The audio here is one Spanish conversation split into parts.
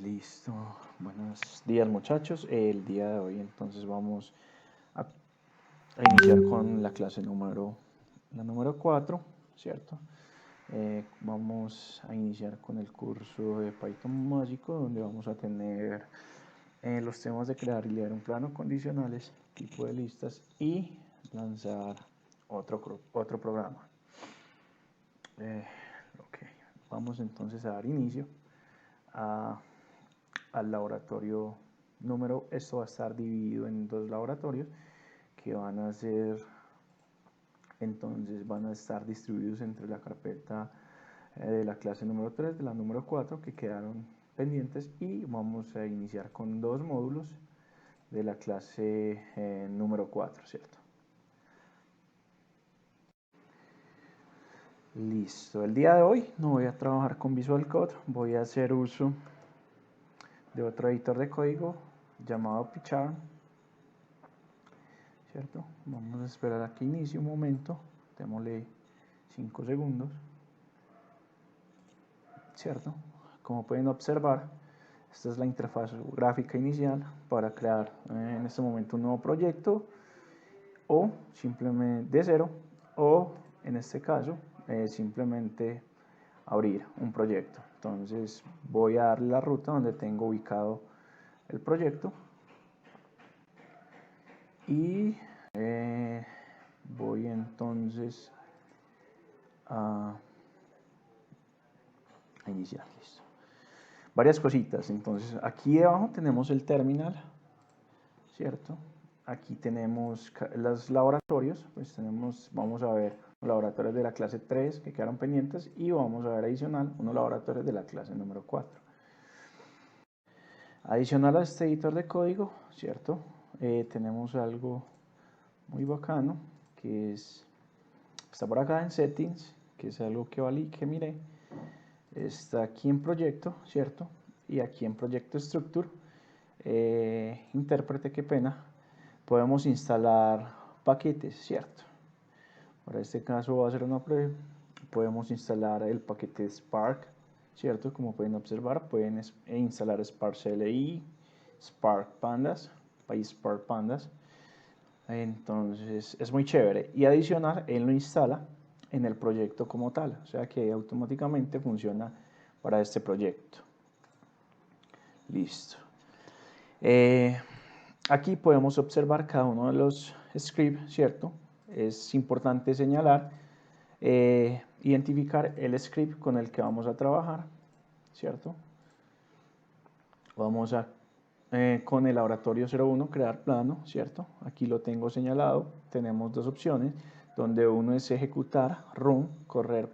Listo, buenos días muchachos. El día de hoy entonces vamos a, iniciar con la clase número 4, ¿cierto? Vamos a iniciar con el curso de Python básico, donde vamos a tener los temas de crear y leer un plano, condicionales, tipo de listas y lanzar otro programa. Ok, vamos entonces a dar inicio al laboratorio número. Esto va a estar dividido en dos laboratorios que van a estar distribuidos entre la carpeta de la clase número 3, de la número 4, que quedaron pendientes, y vamos a iniciar con dos módulos de la clase número 4, ¿cierto? Listo, el día de hoy no voy a trabajar con Visual Code, voy a hacer uso de otro editor de código llamado PyCharm, ¿cierto? Vamos a esperar a que inicie un momento, démosle 5 segundos, ¿cierto? Como pueden observar, esta es la interfaz gráfica inicial para crear en este momento un nuevo proyecto, o simplemente de cero, o en este caso simplemente abrir un proyecto. Entonces voy a darle la ruta donde tengo ubicado el proyecto y voy entonces a iniciar. Listo. Varias cositas. Entonces aquí debajo tenemos el terminal, ¿cierto? Aquí tenemos los laboratorios, pues vamos a ver los laboratorios de la clase 3 que quedaron pendientes, y vamos a ver adicional unos laboratorios de la clase número 4. Adicional a este editor de código, ¿cierto? Tenemos algo muy bacano que está por acá en Settings, que es algo que valí, que miré. Está aquí en Proyecto, ¿cierto? Y aquí en Proyecto Structure, intérprete, qué pena, podemos instalar paquetes, ¿cierto? Para este caso voy a hacer una prueba. Podemos instalar el paquete Spark, ¿cierto? Como pueden observar, pueden instalar Spark CLI, Spark Pandas, PySpark Pandas. Entonces es muy chévere. Y adicional, él lo instala en el proyecto como tal, o sea que automáticamente funciona para este proyecto. Listo. Aquí podemos observar cada uno de los scripts, ¿cierto? Es importante señalar, identificar el script con el que vamos a trabajar, ¿cierto? Vamos a, con el laboratorio 01, crear plano, ¿cierto? Aquí lo tengo señalado. Tenemos dos opciones, donde uno es ejecutar, run, correr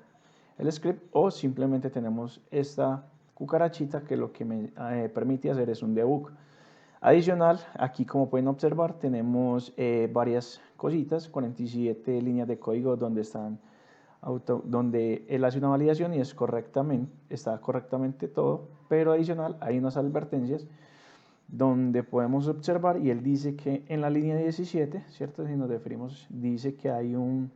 el script, o simplemente tenemos esta cucarachita que lo que me permite hacer es un debug. Adicional, aquí como pueden observar tenemos varias cositas, 47 líneas de código donde él hace una validación y está correctamente todo, pero adicional hay unas advertencias donde podemos observar, y él dice que en la línea 17, ¿cierto? Si nos referimos, dice que hay un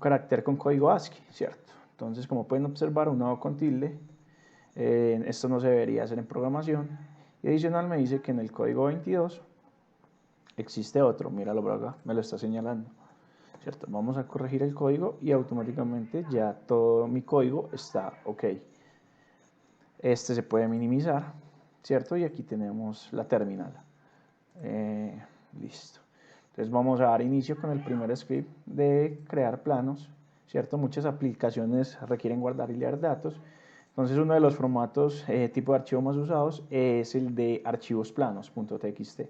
carácter con código ASCII, ¿cierto? Entonces, como pueden observar, un nodo con tilde, esto no se debería hacer en programación. Y adicional me dice que en el código 22 existe otro, míralo por acá, me lo está señalando, ¿cierto? Vamos a corregir el código y automáticamente ya todo mi código está ok. Este se puede minimizar, ¿cierto? Y aquí tenemos la terminal. Listo. Entonces vamos a dar inicio con el primer script de crear planos, ¿cierto? Muchas aplicaciones requieren guardar y leer datos. Entonces uno de los formatos tipo de archivo más usados es el de archivos planos.txt.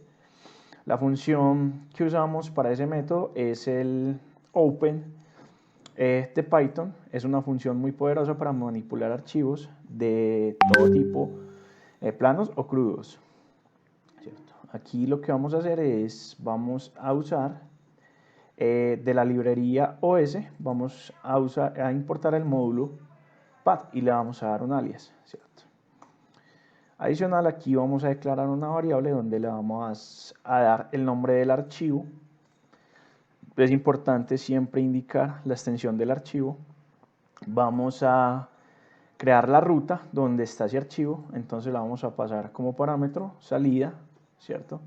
La función que usamos para ese método es el open de Python. Es una función muy poderosa para manipular archivos de todo tipo, planos o crudos, ¿cierto? Aquí lo que vamos a hacer es, vamos a usar de la librería OS, vamos a importar el módulo path y le vamos a dar un alias, ¿cierto? Adicional, aquí vamos a declarar una variable donde le vamos a dar el nombre del archivo. Es importante siempre indicar la extensión del archivo. Vamos a crear la ruta donde está ese archivo. Entonces la vamos a pasar como parámetro salida, ¿cierto?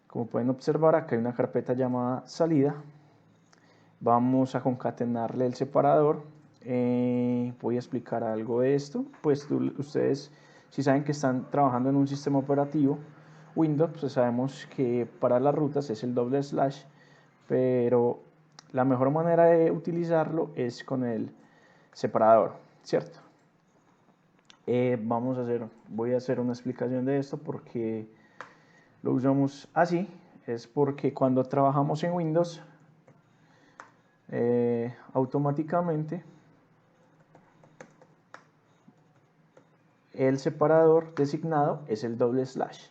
Como pueden observar, acá hay una carpeta llamada salida. Vamos a concatenarle el separador. Voy a explicar algo de esto. Pues ustedes, si saben que están trabajando en un sistema operativo Windows, pues sabemos que para las rutas es el // pero la mejor manera de utilizarlo es con el separador, ¿cierto? Voy a hacer una explicación de esto porque lo usamos así. Es porque cuando trabajamos en Windows, automáticamente el separador designado es el //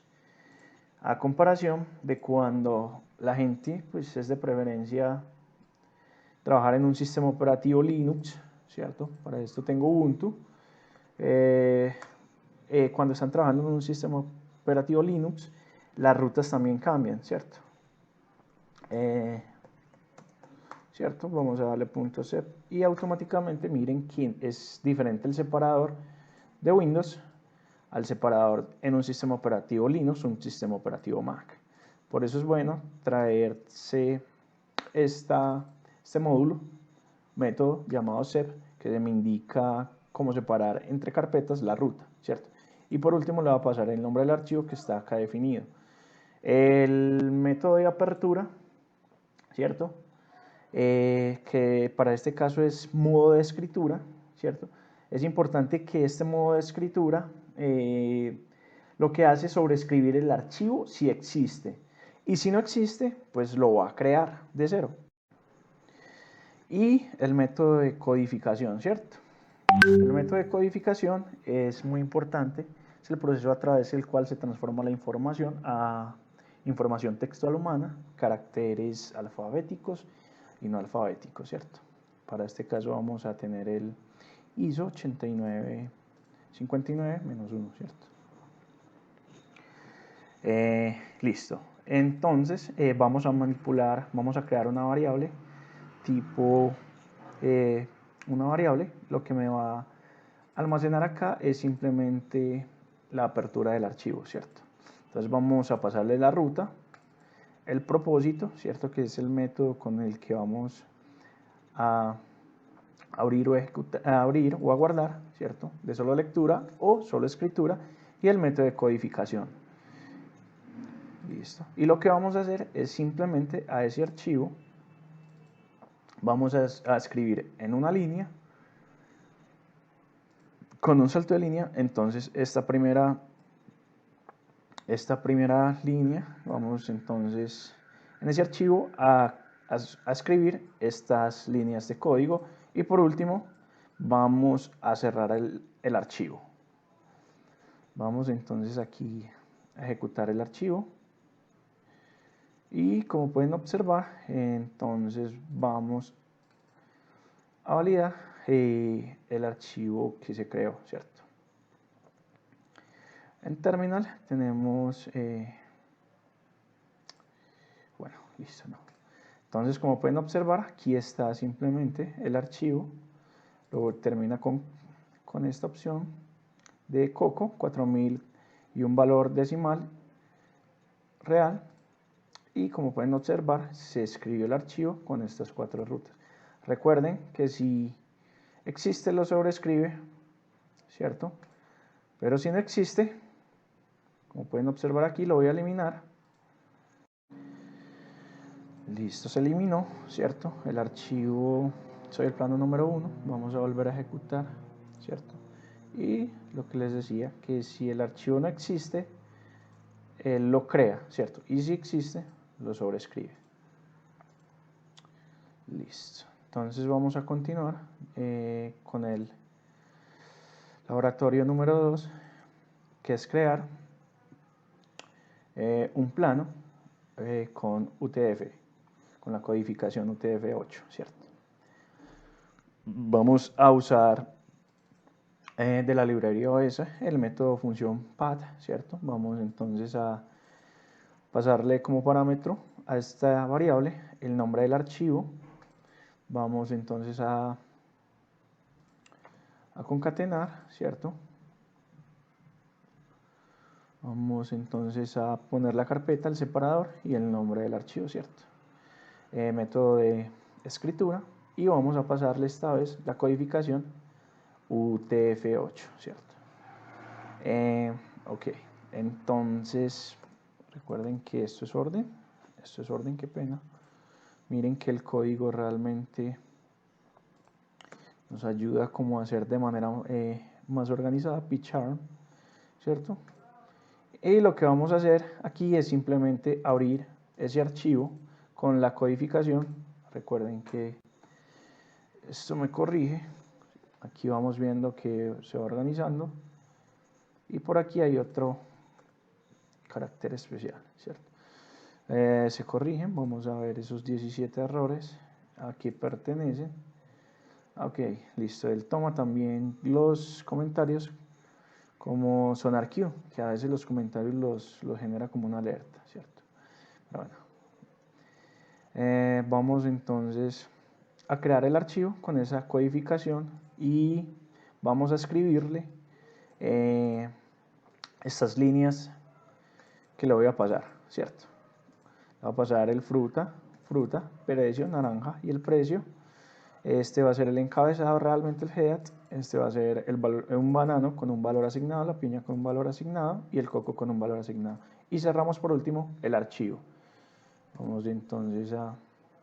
a comparación de cuando la gente pues es de preferencia trabajar en un sistema operativo Linux, ¿cierto? Para esto tengo Ubuntu. Cuando están trabajando en un sistema operativo Linux, las rutas también cambian, ¿cierto? ¿Cierto? Vamos a darle .sep y automáticamente miren quién es diferente el separador de Windows al separador en un sistema operativo Linux o un sistema operativo Mac. Por eso es bueno traerse este módulo, método llamado sep, que me indica cómo separar entre carpetas la ruta, ¿cierto? Y por último le va a pasar el nombre del archivo que está acá definido. El método de apertura, ¿cierto? Que para este caso es modo de escritura, ¿cierto? Es importante que este modo de escritura lo que hace es sobreescribir el archivo si existe, y si no existe, pues lo va a crear de cero. Y el método de codificación, ¿cierto? El método de codificación es muy importante, es el proceso a través del cual se transforma la información a información textual humana, caracteres alfabéticos y no alfabéticos, ¿cierto? Para este caso vamos a tener el ISO 8959-1, ¿cierto? Listo. Entonces vamos a crear una variable tipo lo que me va a almacenar acá es simplemente la apertura del archivo, ¿cierto? Entonces vamos a pasarle la ruta, el propósito, ¿cierto? Que es el método con el que vamos a abrir o a guardar, ¿cierto? De solo lectura o solo escritura, y el método de codificación. Listo. Y lo que vamos a hacer es simplemente a ese archivo vamos a escribir en una línea con un salto de línea. Entonces esta primera línea, vamos entonces en ese archivo a escribir estas líneas de código, y por último vamos a cerrar el archivo. Vamos entonces aquí a ejecutar el archivo y como pueden observar, entonces vamos a validar el archivo que se creó, ¿cierto? En terminal tenemos, bueno, listo, ¿no? Entonces, como pueden observar, aquí está simplemente el archivo, luego termina con esta opción de Coco, 4000 y un valor decimal real, y como pueden observar, se escribió el archivo con estas 4 rutas. Recuerden que si existe lo sobrescribe, ¿cierto? Pero si no existe, como pueden observar aquí, lo voy a eliminar. Listo, se eliminó, ¿cierto? El archivo, soy el plano número 1, vamos a volver a ejecutar, ¿cierto? Y lo que les decía, que si el archivo no existe, él lo crea, ¿cierto? Y si existe, lo sobrescribe. Listo. Entonces vamos a continuar con el laboratorio número 2, que es crear un plano con UTF, con la codificación UTF-8, ¿cierto? Vamos a usar de la librería OS el método función path, ¿cierto? Vamos entonces a pasarle como parámetro a esta variable el nombre del archivo. Vamos entonces a a concatenar, ¿cierto? Vamos entonces a poner la carpeta, el separador y el nombre del archivo, ¿cierto? Método de escritura, y vamos a pasarle esta vez la codificación UTF-8, ¿cierto? Ok, entonces recuerden que esto es orden, qué pena. Miren que el código realmente nos ayuda como a hacer de manera más organizada, pcharm, ¿cierto? Y lo que vamos a hacer aquí es simplemente abrir ese archivo con la codificación. Recuerden que esto me corrige. Aquí vamos viendo que se va organizando. Y por aquí hay otro carácter especial, ¿cierto? Se corrigen, vamos a ver esos 17 errores a qué pertenecen. Ok, listo. Él toma también los comentarios como SonarQube, que a veces los comentarios los genera como una alerta, ¿cierto? Pero bueno. Vamos entonces a crear el archivo con esa codificación y vamos a escribirle estas líneas que le voy a pasar, ¿cierto? Le voy a pasar el fruta, precio, naranja y el precio. Este va a ser el encabezado, realmente el head. Este va a ser un banano con un valor asignado, la piña con un valor asignado y el coco con un valor asignado. Y cerramos por último el archivo. Vamos entonces a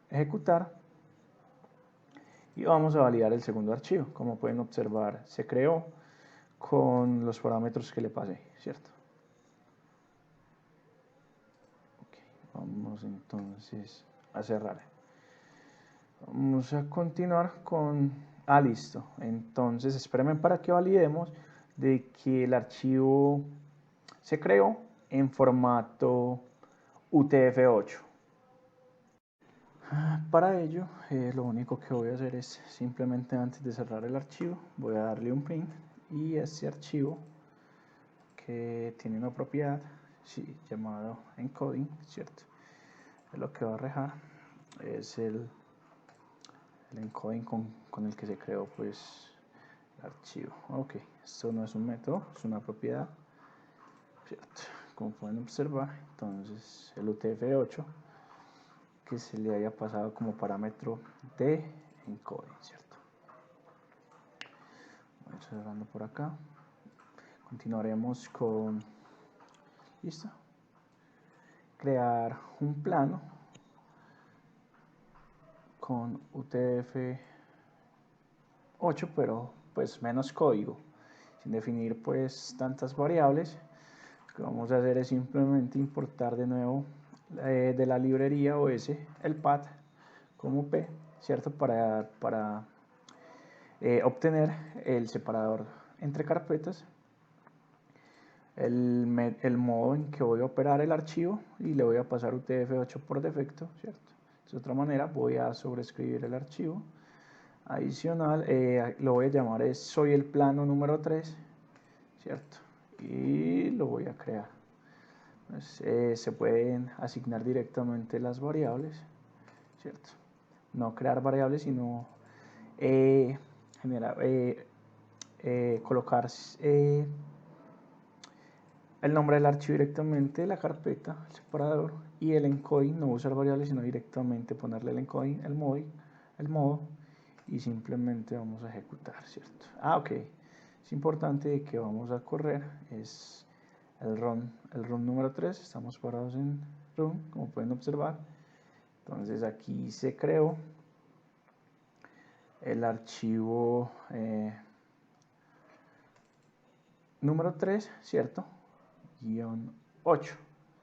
ejecutar y vamos a validar el segundo archivo. Como pueden observar, se creó con los parámetros que le pasé, ¿cierto? Okay, vamos entonces a cerrar. Vamos a continuar con... listo. Entonces, espérenme para que validemos de que el archivo se creó en formato UTF-8. Para ello, lo único que voy a hacer es simplemente antes de cerrar el archivo, voy a darle un print y este archivo que tiene una propiedad, sí, llamado encoding, ¿cierto? Lo que va a dejar es el encoding con el que se creó pues el archivo. Ok, esto no es un método, es una propiedad, ¿cierto? Como pueden observar, entonces el UTF-8 que se le haya pasado como parámetro de encoding, ¿cierto? Vamos cerrando por acá. Continuaremos con, listo, crear un plano con UTF-8, pero pues menos código, sin definir pues tantas variables. Lo que vamos a hacer es simplemente importar de nuevo de la librería OS el path como P, ¿cierto? Para obtener el separador entre carpetas, el modo en que voy a operar el archivo y le voy a pasar UTF-8 por defecto, ¿cierto? De otra manera voy a sobreescribir el archivo adicional, lo voy a llamar soy el plano número 3, ¿cierto? Y lo voy a crear. Pues, se pueden asignar directamente las variables, ¿cierto? No crear variables, sino colocar el nombre del archivo directamente, la carpeta, el separador y el encoding, no usar variables, sino directamente ponerle el encoding, el modo y simplemente vamos a ejecutar, ¿cierto? Ok, es importante que vamos a correr, es el run número 3, estamos parados en run, como pueden observar. Entonces aquí se creó el archivo número 3, ¿cierto? Guión 8,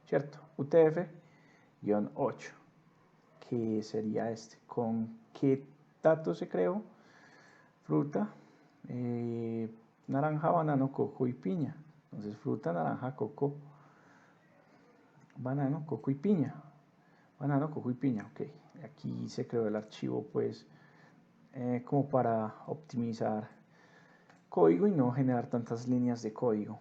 ¿cierto? UTF-8, que sería este. ¿Con qué datos se creó? Fruta, naranja, banano, coco y piña. Entonces fruta, naranja, coco, banano, coco y piña. Banano, coco y piña, ok. Aquí se creó el archivo pues como para optimizar código y no generar tantas líneas de código.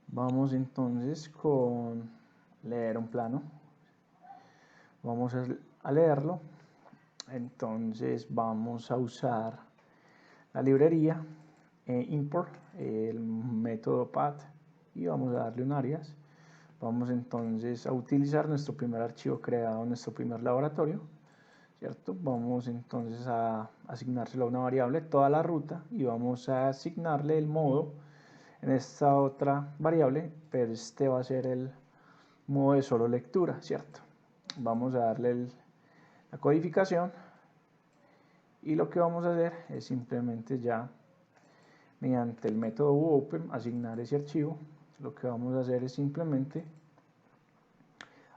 Vamos entonces con leer un plano. Vamos a leerlo. Entonces vamos a usar la librería import, el método path, y vamos a darle un alias. Vamos entonces a utilizar nuestro primer archivo creado en nuestro primer laboratorio, ¿cierto? Vamos entonces a asignárselo a una variable, toda la ruta, y vamos a asignarle el modo en esta otra variable, pero este va a ser el modo de solo lectura, ¿cierto? Vamos a darle la codificación, y lo que vamos a hacer es simplemente ya mediante el método open asignar ese archivo. Lo que vamos a hacer es simplemente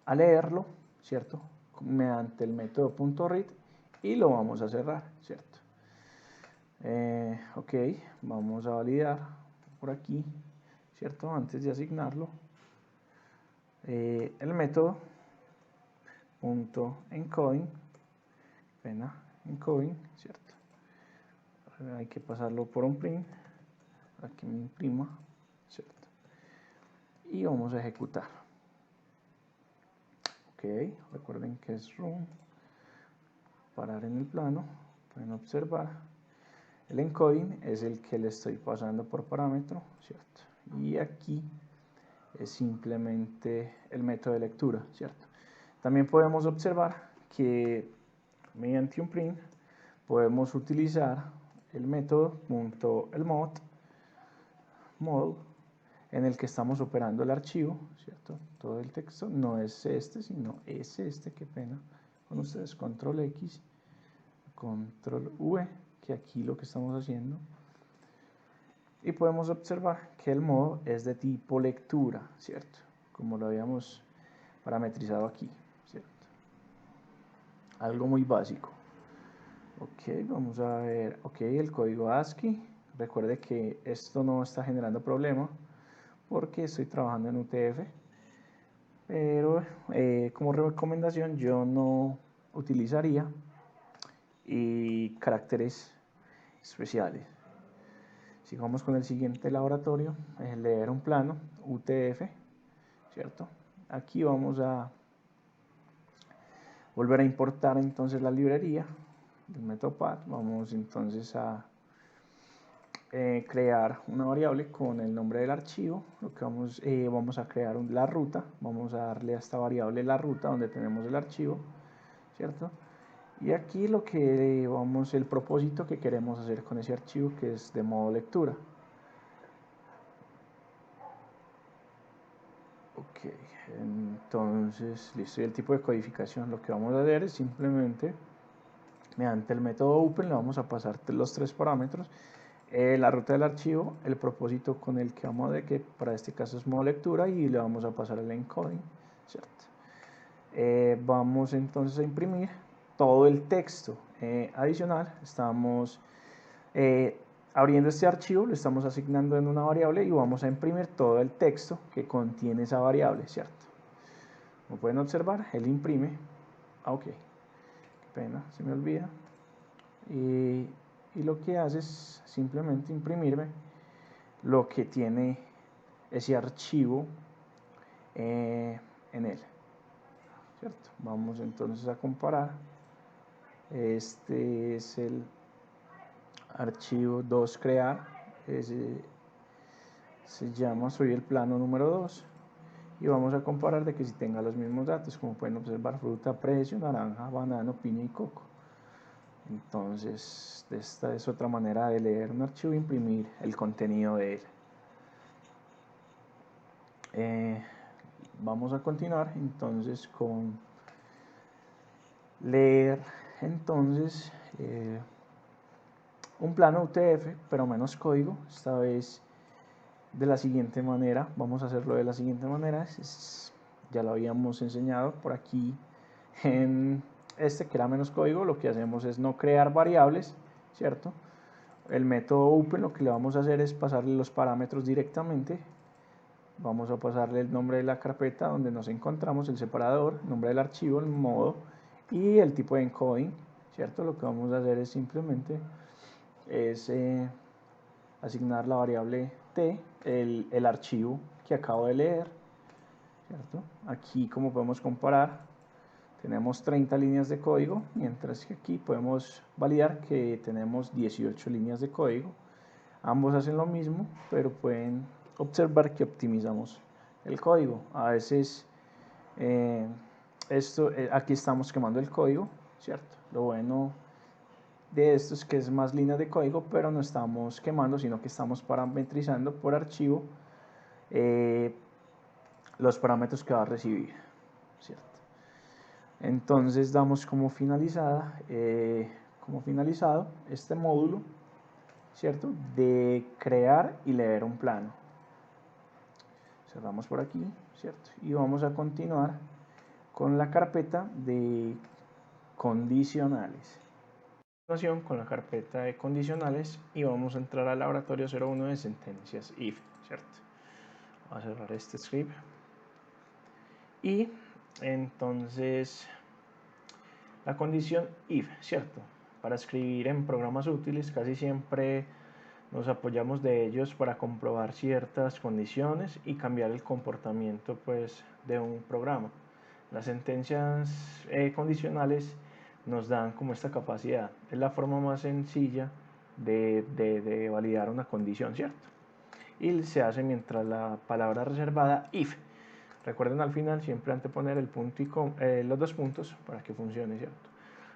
a leerlo, ¿cierto? Mediante el método .read, y lo vamos a cerrar, ¿cierto? Ok, vamos a validar por aquí, ¿cierto? Antes de asignarlo, el método .encoding, encoding, ¿cierto? Hay que pasarlo por un print para que me imprima, ¿cierto? Y vamos a ejecutar. Ok, recuerden que es run, parar en el plano, pueden observar. El encoding es el que le estoy pasando por parámetro, ¿cierto? Y aquí es simplemente el método de lectura, ¿cierto? También podemos observar que mediante un print podemos utilizar el método .mod en el que estamos operando el archivo, ¿cierto? Todo el texto no es este, sino es este, qué pena con ustedes, control X, control V, que aquí lo que estamos haciendo, y podemos observar que el modo es de tipo lectura, ¿cierto? Como lo habíamos parametrizado aquí, ¿cierto? Algo muy básico. Ok, vamos a ver, ok, el código ASCII. Recuerde que esto no está generando problema porque estoy trabajando en UTF, pero como recomendación yo no utilizaría caracteres especiales. Sigamos con el siguiente laboratorio, leer un plano, UTF, ¿cierto? Aquí vamos a volver a importar entonces la librería del método path. Vamos entonces a crear una variable con el nombre del archivo. Lo que vamos a crear la ruta, vamos a darle a esta variable la ruta donde tenemos el archivo, ¿cierto? Y aquí el propósito que queremos hacer con ese archivo, que es de modo lectura. Ok, entonces listo. Y el tipo de codificación, lo que vamos a hacer es simplemente mediante el método open le vamos a pasar los tres parámetros, la ruta del archivo, el propósito con el que vamos a ver, que para este caso es modo lectura, y le vamos a pasar el encoding, ¿cierto? Vamos entonces a imprimir todo el texto adicional. Estamos abriendo este archivo, lo estamos asignando en una variable y vamos a imprimir todo el texto que contiene esa variable, ¿cierto? Como pueden observar, él imprime. Ok, qué pena, se me olvida. Y lo que hace es simplemente imprimirme lo que tiene ese archivo en él, ¿cierto? Vamos entonces a comparar. Este es el archivo 2 crear, se llama soy el plano número 2, y vamos a comparar de que si tenga los mismos datos. Como pueden observar, fruta, precio, naranja, banano, piña y coco. Entonces esta es otra manera de leer un archivo e imprimir el contenido de él. Vamos a continuar entonces con leer entonces un plano UTF, pero menos código. Esta vez de la siguiente manera, vamos a hacerlo de la siguiente manera. Ya lo habíamos enseñado por aquí en este que era menos código. Lo que hacemos es no crear variables, ¿cierto? El método open lo que le vamos a hacer es pasarle los parámetros directamente. Vamos a pasarle el nombre de la carpeta donde nos encontramos, el separador, nombre del archivo, el modo y el tipo de encoding, ¿cierto? Lo que vamos a hacer es simplemente asignar la variable t, el archivo que acabo de leer, ¿cierto? Aquí, como podemos comparar, tenemos 30 líneas de código, mientras que aquí podemos validar que tenemos 18 líneas de código. Ambos hacen lo mismo, pero pueden observar que optimizamos el código. A veces aquí estamos quemando el código, ¿cierto? Lo bueno de esto es que es más líneas de código, pero no estamos quemando, sino que estamos parametrizando por archivo los parámetros que va a recibir, ¿cierto? Entonces damos como finalizado este módulo, ¿cierto? De crear y leer un plano. Cerramos por aquí, ¿cierto? Y vamos a continuar con la carpeta de condicionales. Con la carpeta de condicionales y vamos a entrar al laboratorio 01 de sentencias if, ¿cierto? Voy a cerrar este script. Y entonces la condición if, ¿cierto? Para escribir en programas útiles casi siempre nos apoyamos de ellos para comprobar ciertas condiciones y cambiar el comportamiento pues de un programa. Las sentencias condicionales nos dan como esta capacidad. Es la forma más sencilla de validar una condición, ¿cierto? Y se hace mientras la palabra reservada if. Recuerden al final siempre anteponer el punto y los dos puntos para que funcione, ¿cierto?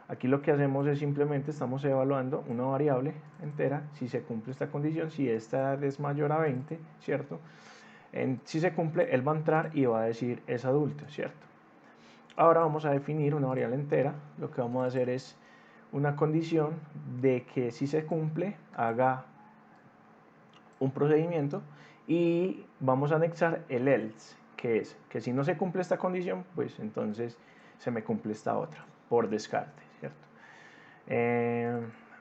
Aquí lo que hacemos es simplemente estamos evaluando una variable entera, si se cumple esta condición, si esta es mayor a 20, ¿cierto? Si se cumple, él va a entrar y va a decir es adulto, ¿cierto? Ahora vamos a definir una variable entera. Lo que vamos a hacer es una condición de que si se cumple, haga un procedimiento y vamos a anexar el else, que es que si no se cumple esta condición, pues entonces se me cumple esta otra, por descarte, ¿cierto?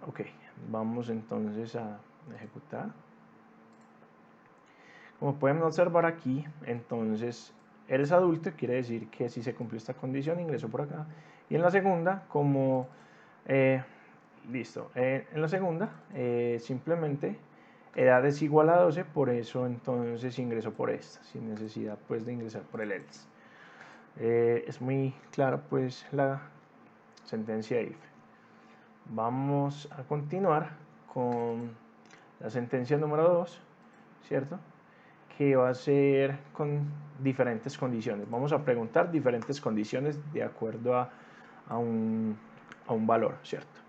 Ok, vamos entonces a ejecutar. Como pueden observar aquí, entonces eres adulto, quiere decir que si se cumple esta condición, ingreso por acá. Y en la segunda, como listo, en la segunda simplemente edad es igual a 12, por eso entonces ingreso por esta, sin necesidad pues de ingresar por el else. Es muy clara pues la sentencia if. Vamos a continuar con la sentencia número 2, ¿cierto? Que va a ser con diferentes condiciones. Vamos a preguntar diferentes condiciones de acuerdo a un valor, ¿cierto?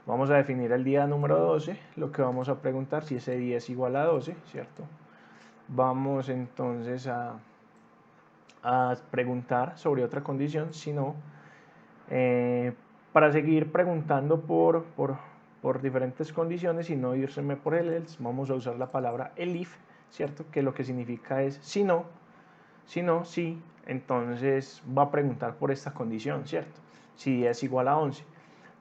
Vamos a definir el día número 12, lo que vamos a preguntar si ese día es igual a 12, ¿cierto? Vamos entonces a preguntar sobre otra condición, si no, para seguir preguntando por diferentes condiciones y no irseme por el else, vamos a usar la palabra elif, ¿cierto? Que lo que significa es si no, sí, entonces va a preguntar por esta condición, ¿cierto? Si es igual a 11.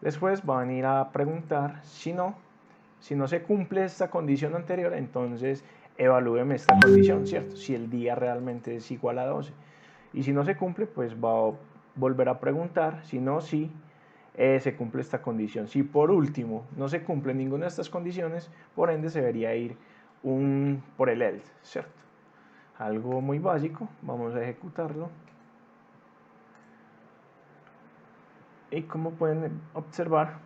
Después va a venir a preguntar si no se cumple esta condición anterior, entonces evalúeme esta condición, ¿cierto? Si el día realmente es igual a 12. Y si no se cumple, pues va a volver a preguntar, si no, sí, se cumple esta condición. Si por último no se cumple ninguna de estas condiciones, por ende se debería ir por el else, ¿cierto? Algo muy básico, vamos a ejecutarlo. Y como pueden observar,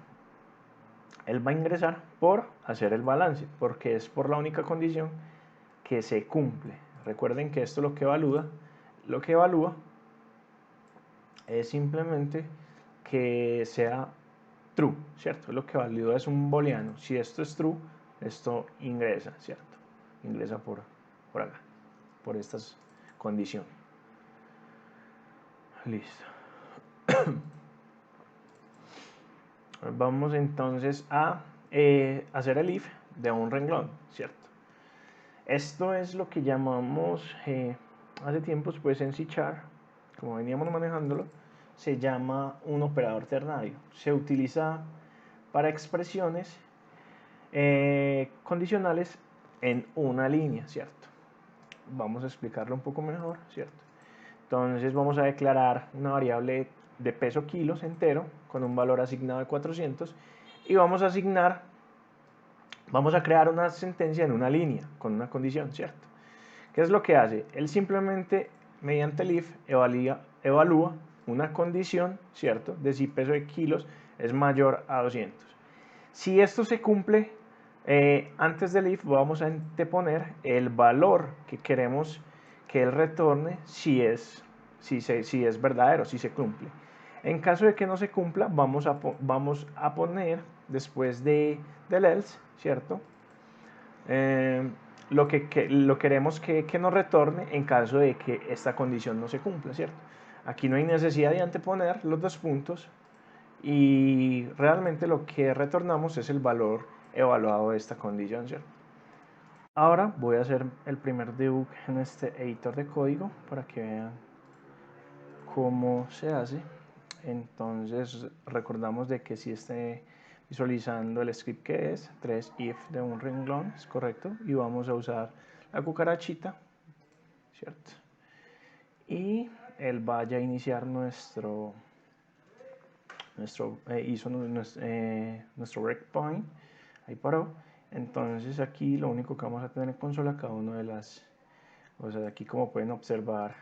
él va a ingresar por hacer el balance, porque es por la única condición que se cumple. Recuerden que esto lo que evalúa es simplemente que sea true, ¿cierto? Lo que evalúa es un booleano. Si esto es true, esto ingresa, ¿cierto? Ingresa por acá, por estas condiciones. Listo. Vamos entonces a hacer el if de un renglón, ¿cierto? Esto es lo que llamamos, hace tiempos pues en C#, como veníamos manejándolo, se llama un operador ternario. Se utiliza para expresiones condicionales en una línea, ¿cierto? Vamos a explicarlo un poco mejor, ¿cierto? Entonces vamos a declarar una variable de peso kilos entero con un valor asignado de 400 y vamos a crear una sentencia en una línea con una condición, ¿cierto? ¿Qué es lo que hace? Él simplemente mediante el if evalúa una condición, ¿cierto? De si peso de kilos es mayor a 200. Si esto se cumple, antes del if vamos a anteponer el valor que queremos que él retorne si es verdadero, si se cumple. En caso de que no se cumpla, vamos a poner después del else, ¿cierto? Lo que queremos que nos retorne en caso de que esta condición no se cumpla, ¿cierto? Aquí no hay necesidad de anteponer los dos puntos y realmente lo que retornamos es el valor evaluado de esta condición, ¿cierto? Ahora voy a hacer el primer debug en este editor de código para que vean cómo se hace. Entonces recordamos de que si esté visualizando el script que es 3if de un renglón, es correcto, y vamos a usar la cucarachita, ¿cierto? Y él vaya a iniciar nuestro breakpoint, ahí paró. Entonces aquí lo único que vamos a tener en consola, cada una de las, o sea, aquí como pueden observar,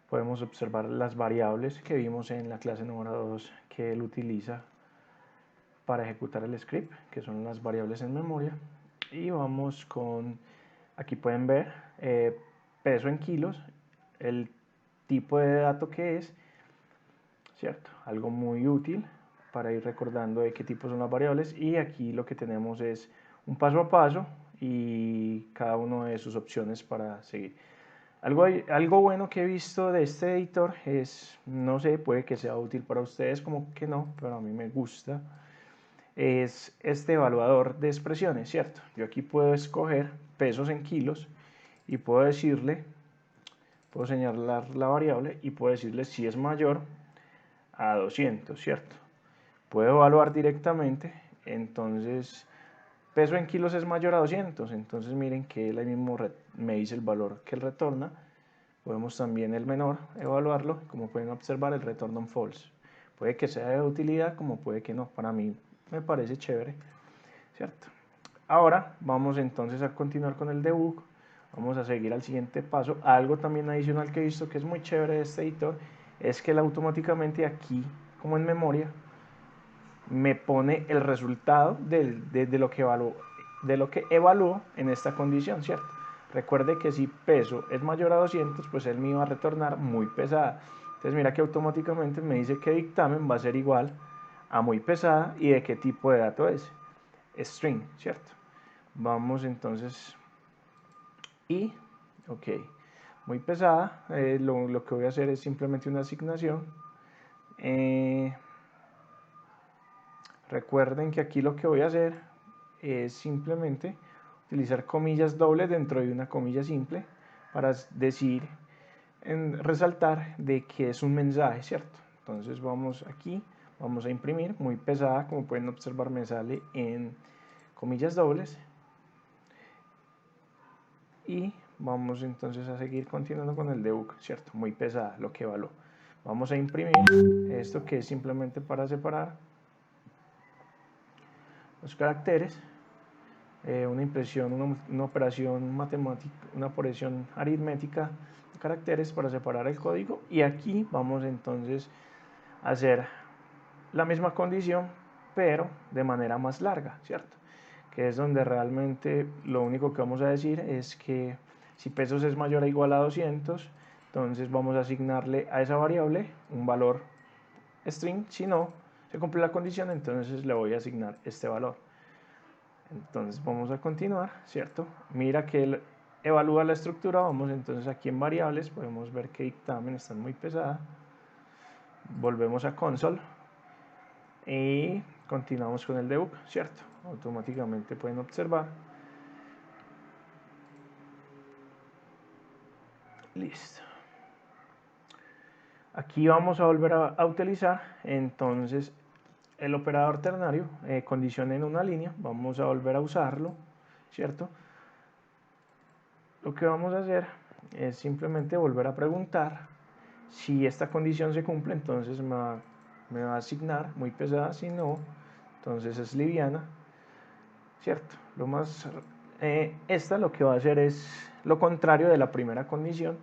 podemos observar las variables que vimos en la clase número 2 que él utiliza para ejecutar el script, que son las variables en memoria. Y vamos con, aquí pueden ver, peso en kilos, el tipo de dato que es, ¿cierto? Algo muy útil para ir recordando de qué tipo son las variables. Y aquí lo que tenemos es un paso a paso y cada una de sus opciones para seguir. Algo bueno que he visto de este editor es, no sé, puede que sea útil para ustedes, como que no, pero a mí me gusta, es este evaluador de expresiones, ¿cierto? Yo aquí puedo escoger pesos en kilos y puedo señalar la variable y puedo decirle si es mayor a 200, ¿cierto? Puedo evaluar directamente, entonces peso en kilos es mayor a 200, entonces miren que él ahí mismo me dice el valor que él retorna. Podemos también el menor evaluarlo, como pueden observar el retorno en false. Puede que sea de utilidad como puede que no, para mí me parece chévere, ¿cierto? Ahora vamos entonces a continuar con el debug, vamos a seguir al siguiente paso. Algo también adicional que he visto que es muy chévere de este editor es que él automáticamente aquí, como en memoria, me pone el resultado de lo que evaluó en esta condición, ¿cierto? Recuerde que si peso es mayor a 200, pues él me iba a retornar muy pesada. Entonces mira que automáticamente me dice que dictamen va a ser igual a muy pesada y de qué tipo de dato es. String, ¿cierto? Vamos entonces ok, muy pesada. Lo que voy a hacer es simplemente una asignación. Recuerden que aquí lo que voy a hacer es simplemente utilizar comillas dobles dentro de una comilla simple para decir, resaltar de que es un mensaje, ¿cierto? Entonces vamos aquí, vamos a imprimir, muy pesada, como pueden observar me sale en comillas dobles. Y vamos entonces a seguir continuando con el debug, ¿cierto? Muy pesada, lo que evaluó. Vamos a imprimir esto que es simplemente para separar los caracteres, una impresión, una operación matemática, una operación aritmética de caracteres para separar el código. Y aquí vamos entonces a hacer la misma condición, pero de manera más larga, ¿cierto? Que es donde realmente lo único que vamos a decir es que si pesos es mayor o igual a 200, entonces vamos a asignarle a esa variable un valor string. Si no se cumple la condición, entonces le voy a asignar este valor. Entonces vamos a continuar, ¿cierto? Mira que él evalúa la estructura. Vamos entonces aquí en variables, podemos ver que dictamen está muy pesada. Volvemos a console y continuamos con el debug, ¿cierto? Automáticamente pueden observar. Listo. Aquí vamos a volver a utilizar entonces el operador ternario, condición en una línea. Vamos a volver a usarlo, ¿cierto? Lo que vamos a hacer es simplemente volver a preguntar si esta condición se cumple, entonces me va a asignar muy pesada. Si no, entonces es liviana, ¿cierto? Esta lo que va a hacer es lo contrario de la primera condición,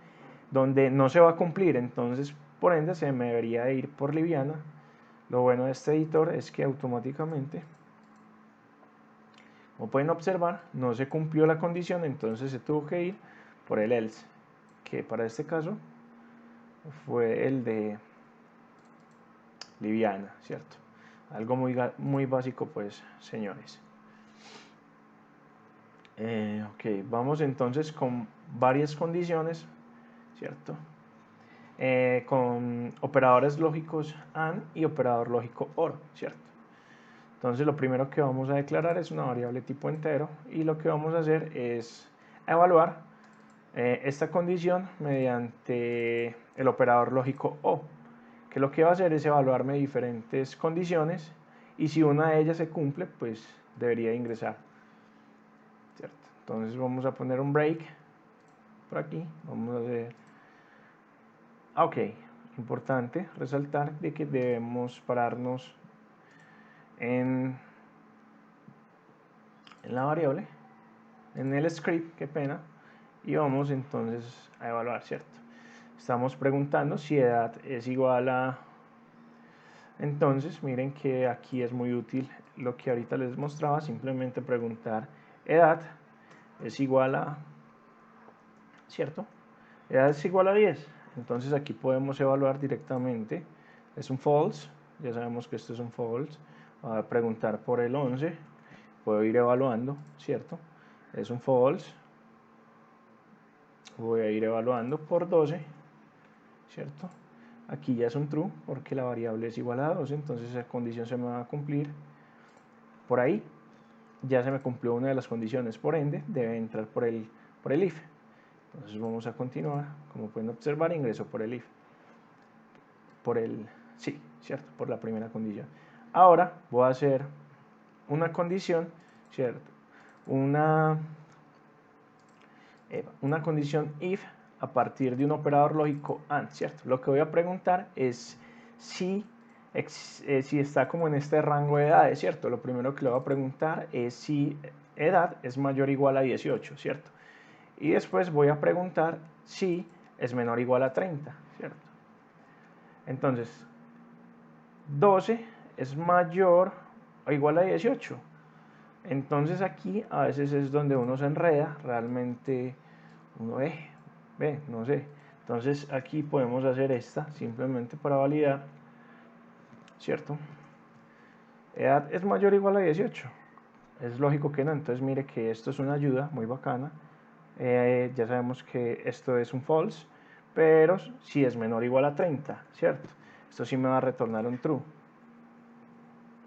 donde no se va a cumplir. Entonces por ende se me debería de ir por liviana. Lo bueno de este editor es que automáticamente, como pueden observar, no se cumplió la condición, entonces se tuvo que ir por el else, que para este caso fue el de liviana, ¿cierto? Algo muy básico, pues, señores. Ok, vamos entonces con varias condiciones, ¿cierto? Con operadores lógicos AND y operador lógico OR, ¿cierto? Entonces lo primero que vamos a declarar es una variable tipo entero y lo que vamos a hacer es evaluar esta condición mediante el operador lógico O, que lo que va a hacer es evaluarme diferentes condiciones y si una de ellas se cumple, pues debería ingresar, ¿cierto? Entonces vamos a poner un break por aquí, vamos a hacer, ok, importante resaltar de que debemos pararnos en la variable, en el script, qué pena, y vamos entonces a evaluar, ¿cierto? Estamos preguntando si edad es igual a... Entonces, miren que aquí es muy útil lo que ahorita les mostraba, simplemente preguntar edad es igual a... ¿Cierto? Edad es igual a 10. Entonces aquí podemos evaluar directamente. Es un false, ya sabemos que esto es un false. Voy a preguntar por el 11, puedo ir evaluando, ¿cierto? Es un false. Voy a ir evaluando por 12, ¿cierto? Aquí ya es un true porque la variable es igual a 12, entonces esa condición se me va a cumplir. Por ahí ya se me cumplió una de las condiciones, por ende debe entrar por el if. Entonces vamos a continuar, como pueden observar ingreso por el if. Sí, ¿cierto? Por la primera condición. Ahora voy a hacer una condición, ¿cierto? Una condición if a partir de un operador lógico AND, ¿cierto? Lo que voy a preguntar es si está como en este rango de edades, ¿cierto? Lo primero que le voy a preguntar es si edad es mayor o igual a 18, ¿cierto? Y después voy a preguntar si es menor o igual a 30, ¿cierto? Entonces, 12 es mayor o igual a 18. Entonces aquí a veces es donde uno se enreda, realmente uno ve, no sé. Entonces aquí podemos hacer esta simplemente para validar, ¿cierto? Edad es mayor o igual a 18. Es lógico que no, entonces mire que esto es una ayuda muy bacana. Ya sabemos que esto es un false, pero si es menor o igual a 30, ¿cierto? Esto sí me va a retornar un true.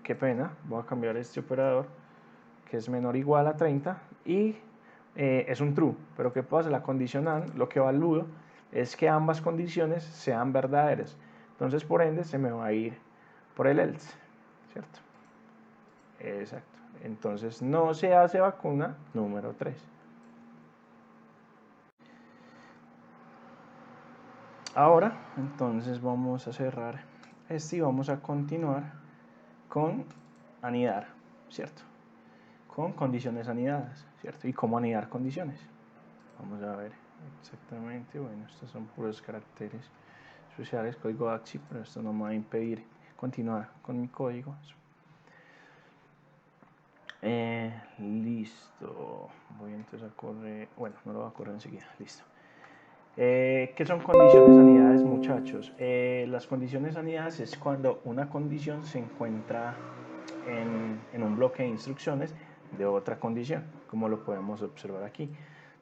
Qué pena, voy a cambiar este operador que es menor o igual a 30 y es un true, pero ¿qué pasa? La condicional lo que evalúo es que ambas condiciones sean verdaderas, entonces por ende se me va a ir por el else, ¿cierto? Exacto, entonces no se hace vacuna número 3. Ahora entonces vamos a cerrar este y vamos a continuar con anidar, ¿cierto? Con condiciones anidadas, ¿cierto? Y cómo anidar condiciones. Vamos a ver exactamente, bueno, estos son puros caracteres especiales, código AXI, pero esto no me va a impedir continuar con mi código. Listo, voy entonces a correr, bueno, no lo voy a correr enseguida, listo. ¿Qué son condiciones anidadas, muchachos? Las condiciones anidadas es cuando una condición se encuentra en un bloque de instrucciones de otra condición, como lo podemos observar aquí.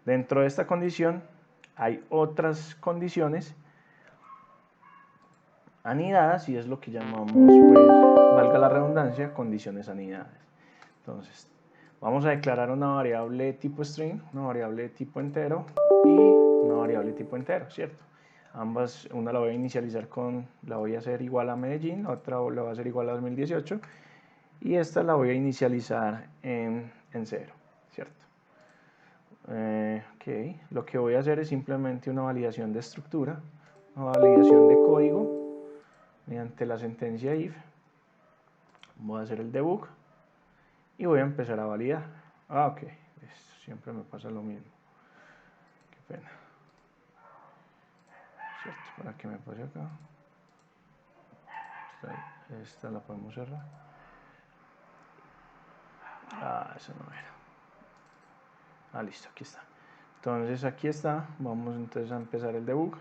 Dentro de esta condición hay otras condiciones anidadas y es lo que llamamos, pues, valga la redundancia, condiciones anidadas. Entonces, vamos a declarar una variable tipo string, una variable tipo entero y una variable tipo entero, ¿cierto? Ambas, una la voy a inicializar la voy a hacer igual a Medellín, otra la voy a hacer igual a 2018 y esta la voy a inicializar en 0, ¿cierto? Ok, lo que voy a hacer es simplemente una validación de estructura, una validación de código mediante la sentencia if. Voy a hacer el debug y voy a empezar a validar. Ok, esto siempre me pasa lo mismo. Qué pena. ¿Cierto? Para que me pase acá. esta la podemos cerrar. Eso no era. Listo, aquí está. Entonces aquí está, vamos entonces a empezar el debug.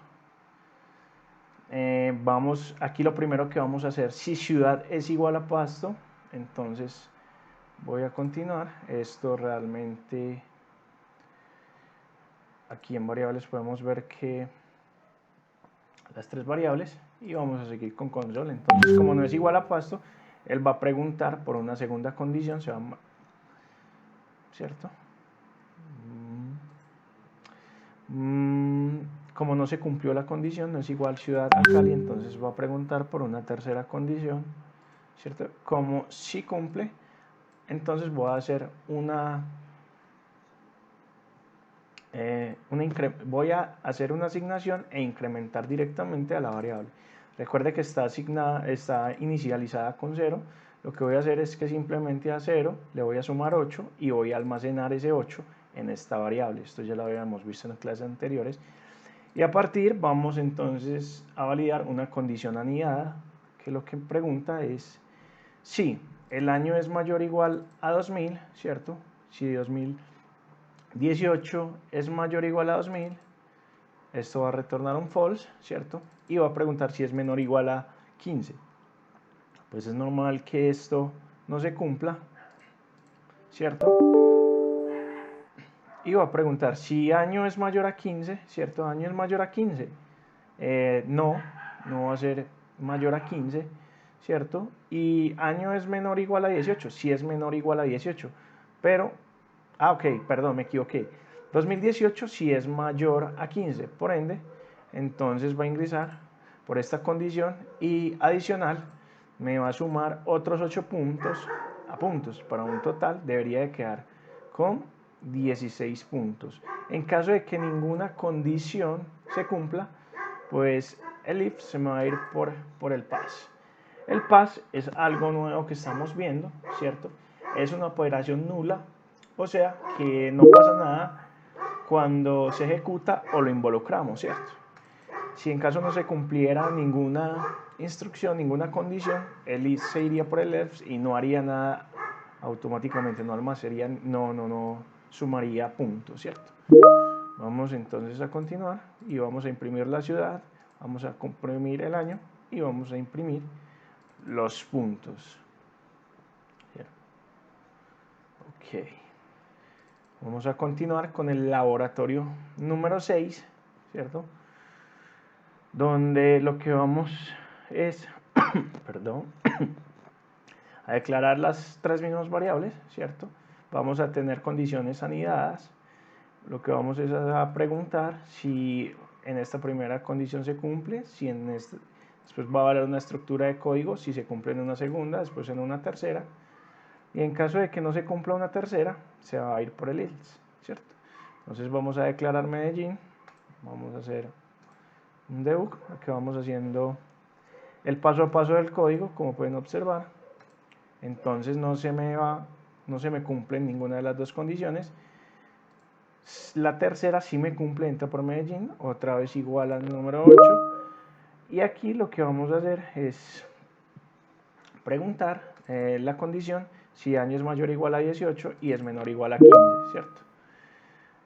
Aquí lo primero que vamos a hacer, si ciudad es igual a Pasto, entonces voy a continuar. Esto realmente, aquí en variables podemos ver que las tres variables y vamos a seguir con console. Entonces, como no es igual a Pasto, él va a preguntar por una segunda condición, ¿cierto? Como no se cumplió la condición, no es igual ciudad a Cali, entonces va a preguntar por una tercera condición, ¿cierto? Como sí cumple, entonces voy a hacer voy a hacer una asignación e incrementar directamente a la variable. Recuerde que está inicializada con 0. Lo que voy a hacer es que simplemente a 0 le voy a sumar 8 y voy a almacenar ese 8 en esta variable. Esto ya lo habíamos visto en clases anteriores. Y a partir vamos entonces a validar una condición anidada, que lo que pregunta es si el año es mayor o igual a 2000, ¿cierto? Si 2018 es mayor o igual a 2000, esto va a retornar un false, ¿cierto? Y va a preguntar si es menor o igual a 15. Pues es normal que esto no se cumpla, ¿cierto? Y va a preguntar si año es mayor a 15, ¿cierto? Año es mayor a 15. No va a ser mayor a 15, ¿cierto? Y año es menor o igual a 18, si es menor o igual a 18. Pero, ok, perdón, me equivoqué. 2018 si es mayor a 15, por ende, entonces va a ingresar por esta condición y adicional me va a sumar otros 8 puntos, para un total debería de quedar con 16 puntos. En caso de que ninguna condición se cumpla, pues el if se me va a ir por el pass. El pass es algo nuevo que estamos viendo, ¿cierto? Es una operación nula, o sea que no pasa nada cuando se ejecuta o lo involucramos, ¿cierto? Si en caso no se cumpliera ninguna instrucción, ninguna condición, el if se iría por el else y no haría nada automáticamente, no almacenaría, no sumaría puntos, ¿cierto? Vamos entonces a continuar y vamos a imprimir la ciudad, vamos a comprimir el año y vamos a imprimir los puntos. Ok. Vamos a continuar con el laboratorio número 6, ¿cierto? Donde lo que vamos es, perdón, a declarar las tres mismas variables, ¿cierto? Vamos a tener condiciones anidadas. Lo que vamos es a preguntar si en esta primera condición se cumple, si después va a valer una estructura de código, si se cumple en una segunda, después en una tercera. Y en caso de que no se cumpla una tercera, se va a ir por el else, ¿cierto? Entonces vamos a declarar Medellín, vamos a hacer un debug, aquí vamos haciendo el paso a paso del código, como pueden observar. Entonces no se me cumple ninguna de las dos condiciones. La tercera sí me cumple, entra por Medellín, otra vez igual al número 8. Y aquí lo que vamos a hacer es preguntar la condición si año es mayor o igual a 18 y es menor o igual a 15, ¿cierto?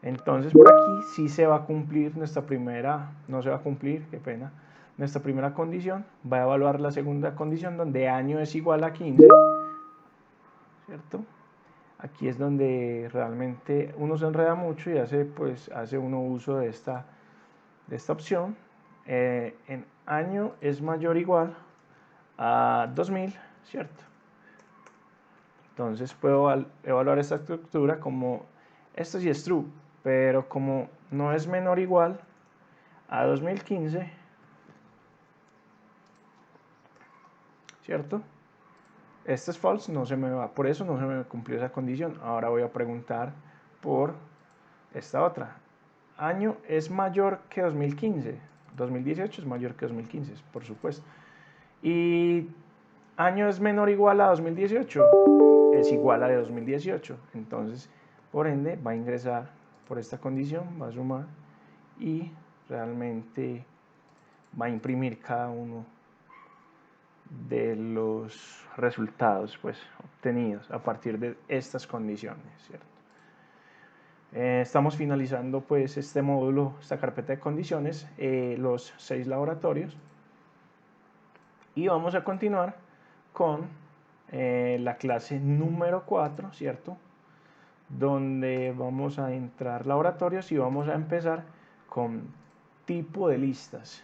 Entonces por aquí sí se va a cumplir nuestra primera, no se va a cumplir, qué pena, nuestra primera condición, va a evaluar la segunda condición donde año es igual a 15, ¿cierto? Aquí es donde realmente uno se enreda mucho y hace uno uso de esta opción. En año es mayor o igual a 2000, ¿cierto? Entonces puedo evaluar esta estructura como, esto sí es true, pero como no es menor o igual a 2015, ¿cierto? Este es false, no se me va, por eso no se me cumplió esa condición. Ahora voy a preguntar por esta otra. Año es mayor que 2015, 2018 es mayor que 2015, por supuesto. Y año es menor o igual a 2018, es igual a 2018. Entonces, por ende, va a ingresar por esta condición, va a sumar y realmente va a imprimir cada uno de los resultados pues obtenidos a partir de estas condiciones, ¿cierto? Estamos finalizando pues este módulo, esta carpeta de condiciones, los 6 laboratorios, y vamos a continuar con la clase número 4, ¿cierto? Donde vamos a entrar laboratorios y vamos a empezar con tipo de listas.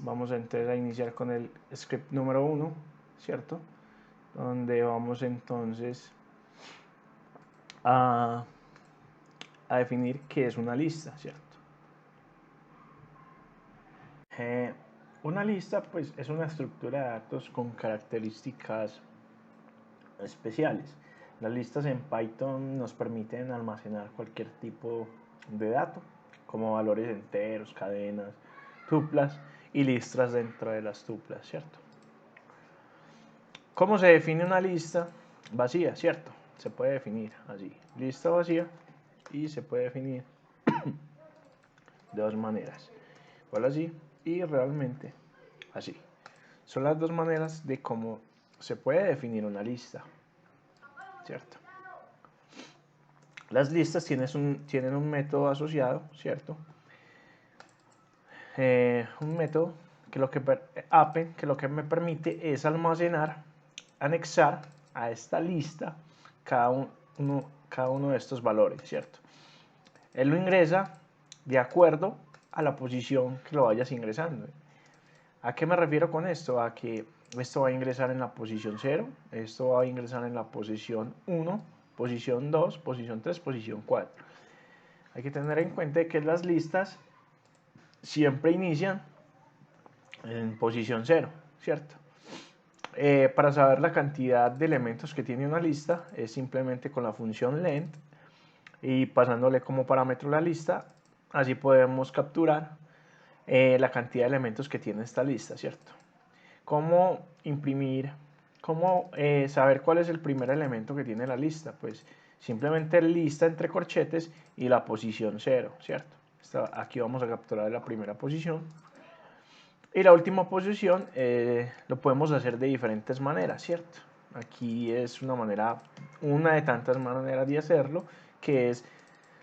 Vamos entonces a iniciar con el script número 1, ¿cierto? Donde vamos entonces a definir qué es una lista, ¿cierto? Una lista pues es una estructura de datos con características especiales. Las listas en Python nos permiten almacenar cualquier tipo de dato, como valores enteros, cadenas, tuplas y listas dentro de las tuplas, ¿cierto? ¿Cómo se define una lista vacía, cierto? Se puede definir así, lista vacía, y se puede definir de dos maneras, igual así y realmente así. Son las dos maneras de cómo se puede definir una lista, ¿cierto? Las listas tienen un método asociado, ¿cierto? Un método que append, que lo que me permite es almacenar, anexar a esta lista cada uno de estos valores, ¿cierto? Él lo ingresa de acuerdo a la posición que lo vayas ingresando. ¿A qué me refiero con esto? A que esto va a ingresar en la posición 0, esto va a ingresar en la posición 1, posición 2, posición 3, posición 4. Hay que tener en cuenta que las listas siempre inician en posición 0, ¿cierto? Para saber la cantidad de elementos que tiene una lista es simplemente con la función length y pasándole como parámetro la lista, así podemos capturar la cantidad de elementos que tiene esta lista, ¿cierto? ¿Cómo imprimir? ¿Cómo saber cuál es el primer elemento que tiene la lista? Pues simplemente lista entre corchetes y la posición 0, ¿cierto? Aquí vamos a capturar la primera posición. Y la última posición lo podemos hacer de diferentes maneras, ¿cierto? Aquí es una de tantas maneras de hacerlo, que es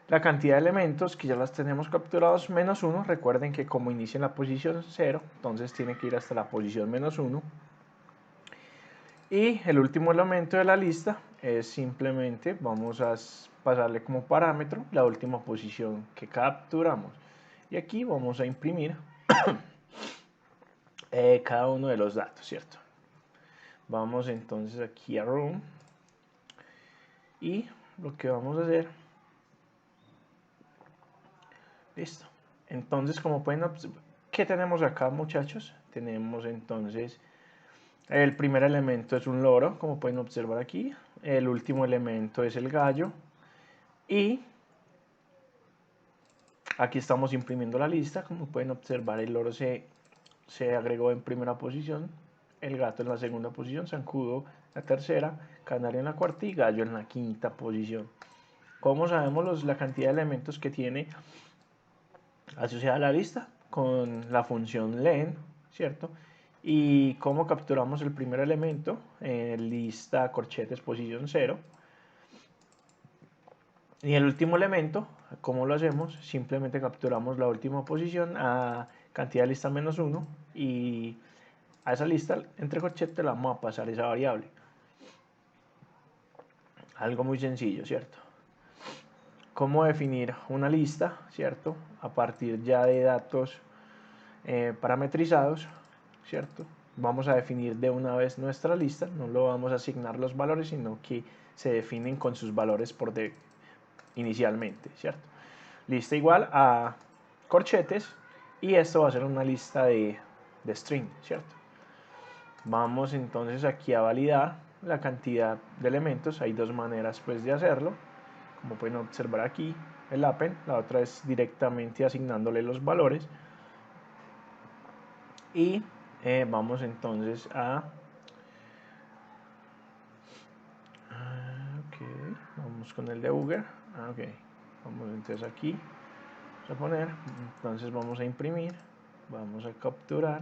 la cantidad de elementos que ya las tenemos capturados menos 1. Recuerden que como inicia en la posición 0, entonces tiene que ir hasta la posición menos 1. Y el último elemento de la lista es simplemente, vamos a pasarle como parámetro la última posición que capturamos. Y aquí vamos a imprimir cada uno de los datos, ¿cierto? Vamos entonces aquí a Room y lo que vamos a hacer, listo. Entonces, como pueden observar, ¿qué tenemos acá, muchachos? Tenemos entonces el primer elemento es un loro, como pueden observar aquí. El último elemento es el gallo. Y aquí estamos imprimiendo la lista. Como pueden observar, el loro se agregó en primera posición, el gato en la segunda posición, zancudo en la tercera, canario en la cuarta y gallo en la quinta posición. ¿Cómo sabemos la cantidad de elementos que tiene asociada a la lista? Con la función len, ¿cierto? ¿Y cómo capturamos el primer elemento? Lista corchetes posición 0. Y el último elemento, ¿cómo lo hacemos? Simplemente capturamos la última posición a cantidad de lista menos 1 y a esa lista entre corchetes le vamos a pasar esa variable. Algo muy sencillo, ¿cierto? ¿Cómo definir una lista, ¿cierto? A partir ya de datos parametrizados, ¿cierto? Vamos a definir de una vez nuestra lista, no lo vamos a asignar los valores, sino que se definen con sus valores inicialmente, ¿cierto? Lista igual a corchetes y esto va a ser una lista de string, ¿cierto? Vamos entonces aquí a validar la cantidad de elementos. Hay dos maneras pues de hacerlo, como pueden observar aquí, el append, la otra es directamente asignándole los valores. Y vamos entonces vamos con el debugger. Vamos entonces aquí, vamos a poner, entonces vamos a imprimir, vamos a capturar,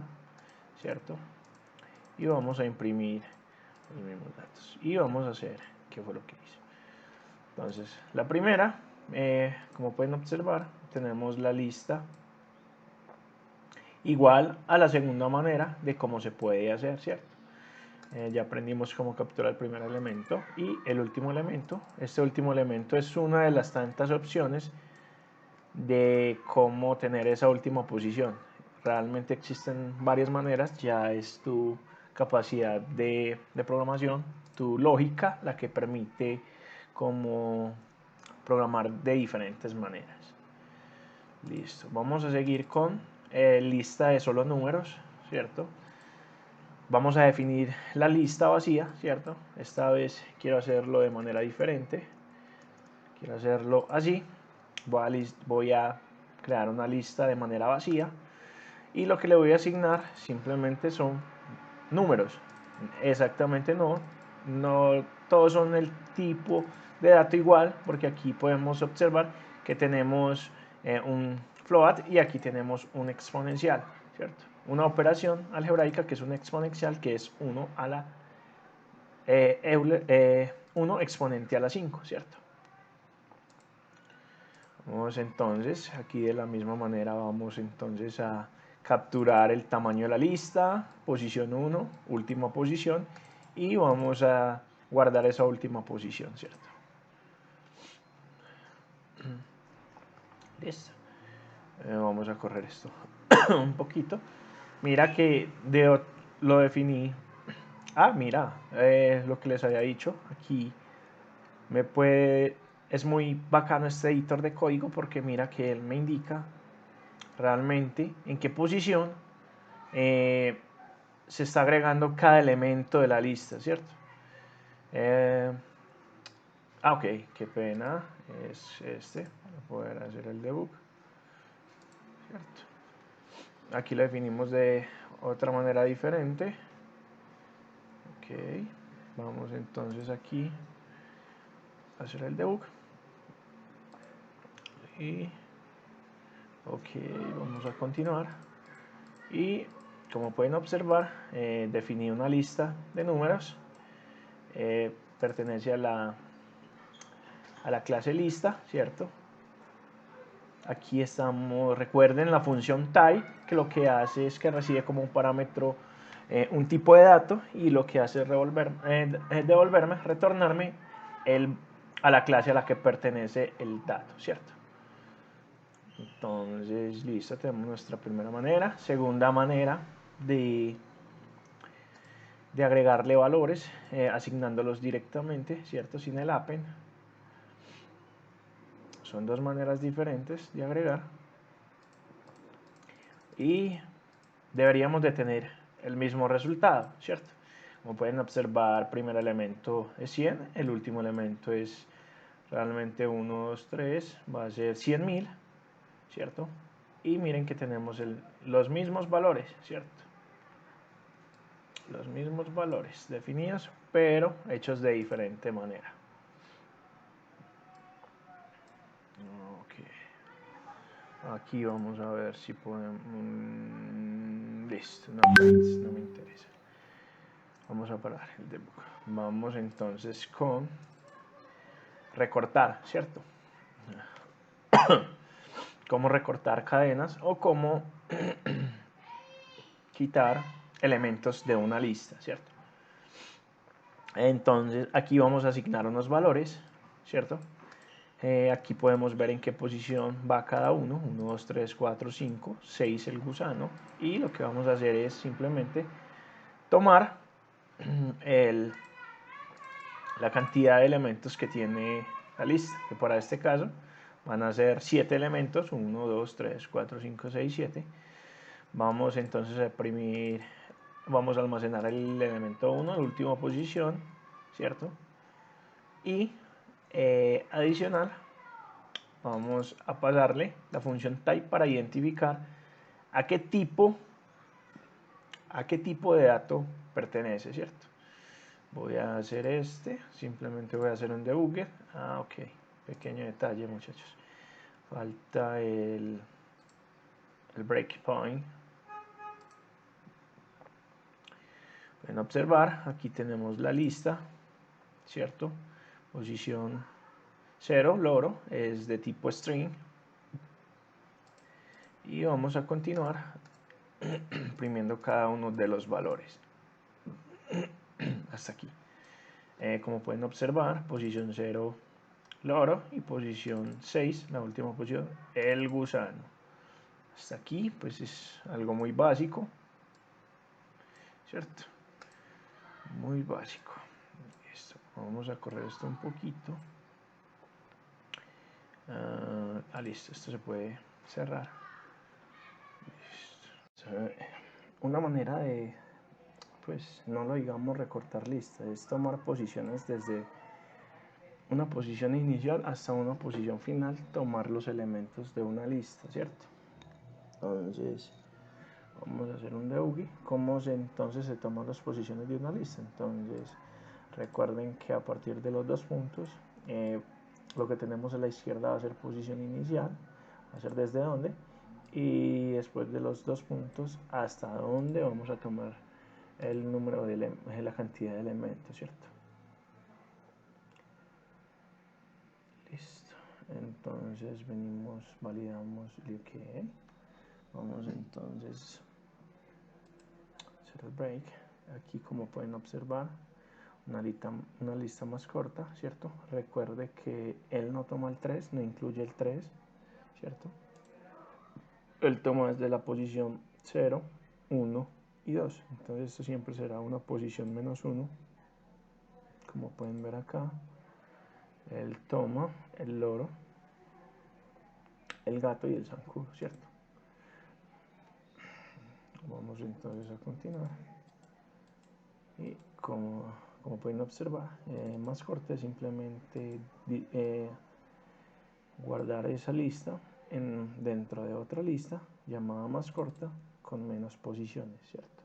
¿cierto? y vamos a imprimir los mismos datos y vamos a hacer qué fue lo que hizo. Entonces la primera, como pueden observar, tenemos la lista igual a la segunda manera de cómo se puede hacer, ¿cierto? Ya aprendimos cómo capturar el primer elemento y el último elemento. Este último elemento es una de las tantas opciones de cómo tener esa última posición. Realmente existen varias maneras, ya es tu capacidad de programación, tu lógica, la que permite como programar de diferentes maneras. Listo, vamos a seguir con lista de solo números, ¿cierto? Vamos a definir la lista vacía, ¿cierto? Esta vez quiero hacerlo de manera diferente. Quiero hacerlo así. Voy a crear una lista de manera vacía. Y lo que le voy a asignar simplemente son números. Exactamente no todos son el tipo de dato igual, porque aquí podemos observar que tenemos un float y aquí tenemos un exponencial, ¿cierto? Una operación algebraica que es un exponencial, que es 1 a la 1 exponente a la 5, ¿cierto? Vamos entonces, aquí de la misma manera vamos entonces a capturar el tamaño de la lista, posición 1, última posición, y vamos a guardar esa última posición, ¿cierto? Listo. Vamos a correr esto un poquito. Mira que lo definí. Mira, lo que les había dicho, aquí es muy bacano este editor de código porque mira que él me indica realmente en qué posición se está agregando cada elemento de la lista, ¿cierto? Ok, qué pena, es este, para poder hacer el debug, ¿cierto? Aquí lo definimos de otra manera diferente. Ok, vamos entonces aquí a hacer el debug. Y ok, vamos a continuar. Y como pueden observar, definí una lista de números. Pertenece a la clase lista, ¿cierto? Aquí estamos, recuerden la función type, que lo que hace es que recibe como un parámetro un tipo de dato y lo que hace es devolverme, retornarme a la clase a la que pertenece el dato, ¿cierto? Entonces, listo, tenemos nuestra primera manera. Segunda manera de agregarle valores, asignándolos directamente, ¿cierto? Sin el append. Son dos maneras diferentes de agregar. Y deberíamos de tener el mismo resultado, ¿cierto? Como pueden observar, el primer elemento es 100, el último elemento es realmente 1, 2, 3, va a ser 100.000, ¿cierto? Y miren que tenemos los mismos valores, ¿cierto? Los mismos valores definidos, pero hechos de diferente manera. Ok. Aquí vamos a ver si podemos... Listo, no me interesa. Vamos a parar el debug. Vamos entonces con recortar, ¿cierto? Cómo recortar cadenas o cómo quitar elementos de una lista, ¿cierto? Entonces aquí vamos a asignar unos valores, ¿cierto? Aquí podemos ver en qué posición va cada uno, 1, 2, 3, 4, 5, 6 el gusano, y lo que vamos a hacer es simplemente tomar la cantidad de elementos que tiene la lista, que para este caso van a ser 7 elementos, 1, 2, 3, 4, 5, 6, 7. Vamos entonces a vamos a almacenar el elemento 1 en última posición, ¿cierto? Y adicional, vamos a pasarle la función type para identificar a qué tipo de dato pertenece, ¿cierto? Voy a hacer simplemente voy a hacer un debugger. Ok, pequeño detalle, muchachos. Falta el breakpoint. Pueden observar, aquí tenemos la lista, ¿cierto? Posición 0, loro, es de tipo string. Y vamos a continuar imprimiendo cada uno de los valores. Hasta aquí. Como pueden observar, posición 0, loro, y posición 6, la última posición, el gusano. Hasta aquí, pues es algo muy básico, ¿cierto? Muy básico. Listo. Vamos a correr esto un poquito. Listo, esto se puede cerrar. Listo. Una manera de, pues no lo digamos recortar lista, es tomar posiciones desde una posición inicial hasta una posición final, tomar los elementos de una lista, ¿cierto? Entonces vamos a hacer un debug. ¿Cómo entonces se toman las posiciones de una lista? Entonces recuerden que a partir de los 2 puntos, lo que tenemos a la izquierda va a ser posición inicial, va a ser desde dónde, y después de los 2 puntos hasta dónde vamos a tomar el número de la cantidad de elementos, ¿cierto? Listo. Entonces venimos, validamos el que vamos entonces a hacer el break. Aquí, como pueden observar, una lista más corta, ¿cierto? Recuerde que él no toma el 3, no incluye el 3, ¿cierto? Él toma desde la posición 0, 1 y 2. Entonces esto siempre será una posición menos 1. Como pueden ver acá, él toma el loro, el gato y el zancudo, ¿cierto? Vamos entonces a continuar. Y como pueden observar, más corta es simplemente guardar esa lista dentro de otra lista llamada más corta con menos posiciones, ¿cierto?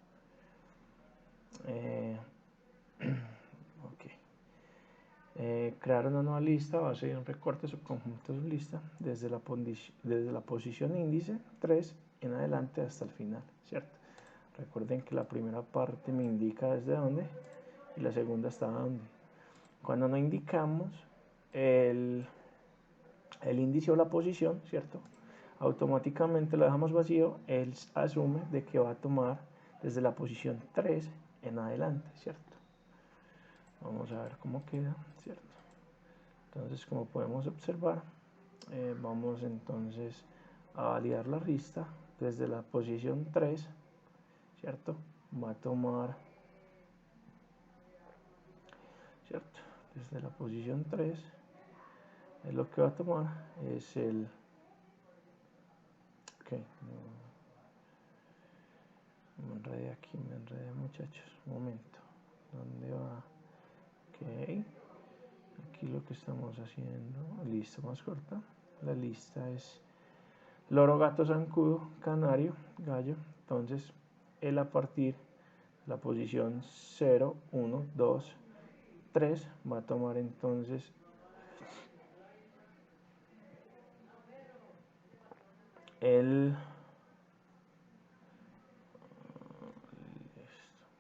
Crear una nueva lista va a ser un recorte subconjunto de lista desde la posición índice 3 en adelante hasta el final, ¿cierto? Recuerden que la primera parte me indica desde dónde y la segunda hasta dónde. Cuando no indicamos el índice o la posición, ¿cierto? Automáticamente lo dejamos vacío, él asume de que va a tomar desde la posición 3 en adelante, ¿cierto? Vamos a ver cómo queda, ¿cierto? Entonces, como podemos observar, vamos entonces a validar la lista desde la posición 3, ¿cierto? Va a tomar, ¿cierto? Desde la posición 3, lo que va a tomar es el... Ok, me enredé aquí, me enredé, muchachos, un momento. ¿Dónde va? Ok, aquí lo que estamos haciendo, lista más corta, la lista es loro, gato, zancudo, canario, gallo. Entonces él, a partir de la posición 0, 1, 2, 3, va a tomar entonces el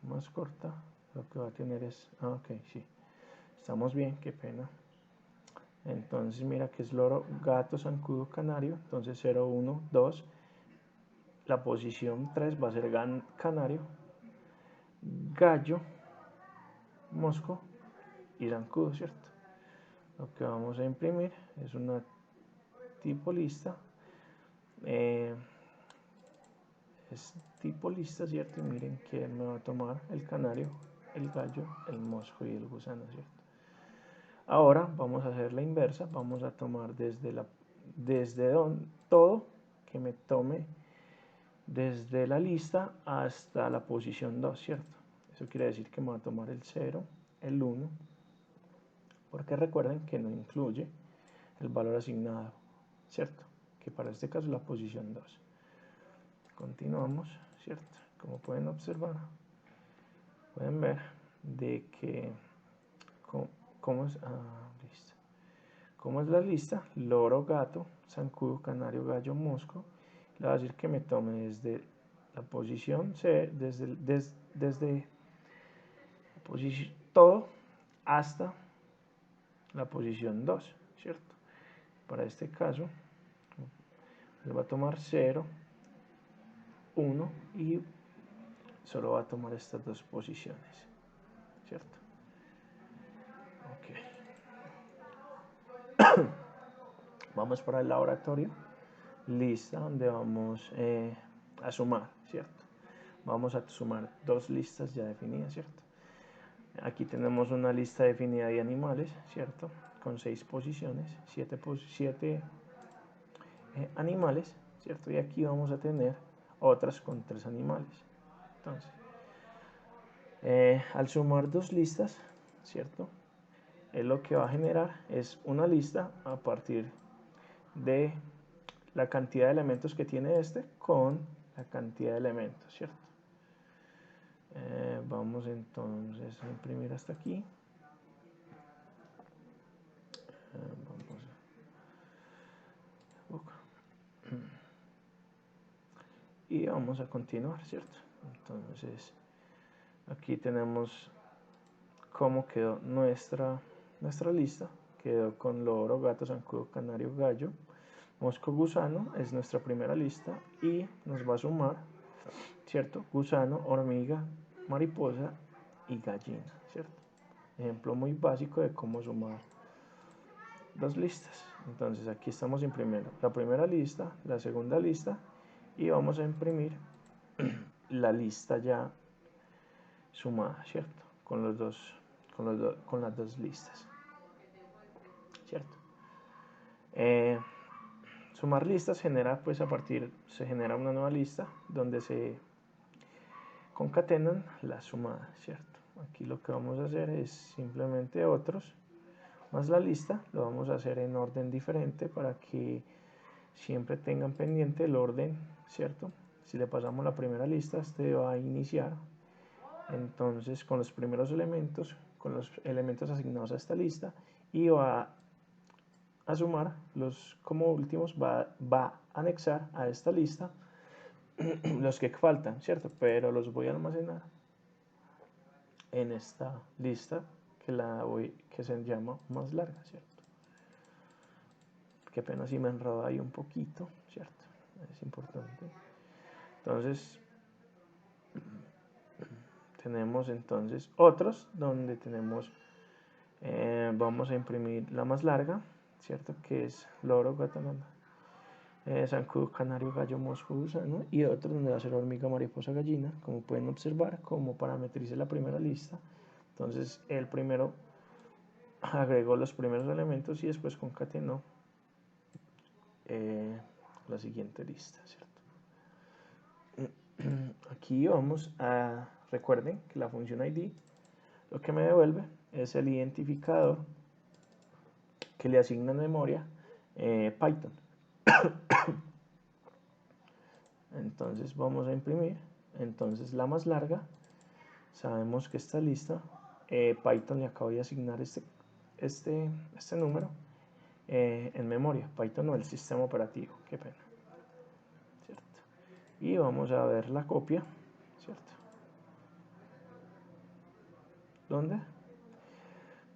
más corta, lo que va a tener es, ok, sí, estamos bien, qué pena. Entonces mira que es loro, gato, zancudo, canario. Entonces 0, 1, 2. La posición 3 va a ser canario, gallo, mosco y zancudo, ¿cierto? Lo que vamos a imprimir es una tipo lista. Es tipo lista, ¿cierto? Y miren que me va a tomar el canario, el gallo, el mosco y el gusano, ¿cierto? Ahora vamos a hacer la inversa, vamos a tomar desde todo, que me tome desde la lista hasta la posición 2, ¿cierto? Eso quiere decir que me va a tomar el 0, el 1, porque recuerden que no incluye el valor asignado, ¿cierto? Que para este caso es la posición 2. Continuamos, ¿cierto? Como pueden observar, pueden ver de que cómo es, listo. ¿Cómo es la lista? Loro, gato, zancudo, canario, gallo, mosco. Le voy a decir que me tome desde la posición C, desde todo hasta la posición 2, ¿cierto? Para este caso, le va a tomar 0, 1 y solo va a tomar estas dos posiciones, ¿cierto? Ok. Vamos para el laboratorio, lista donde vamos a sumar, ¿cierto? Vamos a sumar dos listas ya definidas, ¿cierto? Aquí tenemos una lista definida de animales, ¿cierto? Con 6 posiciones, 7 animales, ¿cierto? Y aquí vamos a tener otras con 3 animales. Entonces, al sumar dos listas, ¿cierto? Lo que va a generar es una lista a partir de la cantidad de elementos que tiene este con la cantidad de elementos, ¿cierto? Vamos entonces a imprimir hasta aquí. Y vamos a continuar, ¿cierto? Entonces, aquí tenemos cómo quedó nuestra lista. Quedó con loro, gato, zancudo, canario, gallo, mosco, gusano, es nuestra primera lista y nos va a sumar, ¿cierto? Gusano, hormiga, mariposa y gallina, ¿cierto? Ejemplo muy básico de cómo sumar dos listas. Entonces aquí estamos imprimiendo la primera lista, la segunda lista y vamos a imprimir la lista ya sumada, ¿cierto? Con las dos listas, ¿cierto? Sumar listas genera, pues se genera una nueva lista donde se concatenan las sumadas, ¿cierto? Aquí lo que vamos a hacer es simplemente otros más la lista, lo vamos a hacer en orden diferente para que siempre tengan pendiente el orden, ¿cierto? Si le pasamos la primera lista, este va a iniciar entonces con los primeros elementos, con los elementos asignados a esta lista y va a sumar los como últimos, va a anexar a esta lista los que faltan, ¿cierto? Pero los voy a almacenar en esta lista que se llama más larga, ¿cierto? Qué pena si me enredo ahí un poquito, ¿cierto? Es importante. Entonces, tenemos entonces otros donde tenemos, vamos a imprimir la más larga, ¿cierto? Que es loro, gato, zancudo, canario, gallo, mosco, gusano, y otros donde va a ser hormiga, mariposa, gallina, como pueden observar, como parametrice la primera lista. Entonces, el primero agregó los primeros elementos y después concatenó la siguiente lista, ¿cierto? Aquí vamos a, recuerden que la función ID lo que me devuelve es el identificador que le asigna en memoria Python. Entonces vamos a imprimir, entonces la más larga, sabemos que esta lista, Python le acabo de asignar este número en memoria, Python no el sistema operativo, qué pena, ¿cierto? Y vamos a ver la copia, ¿cierto? Donde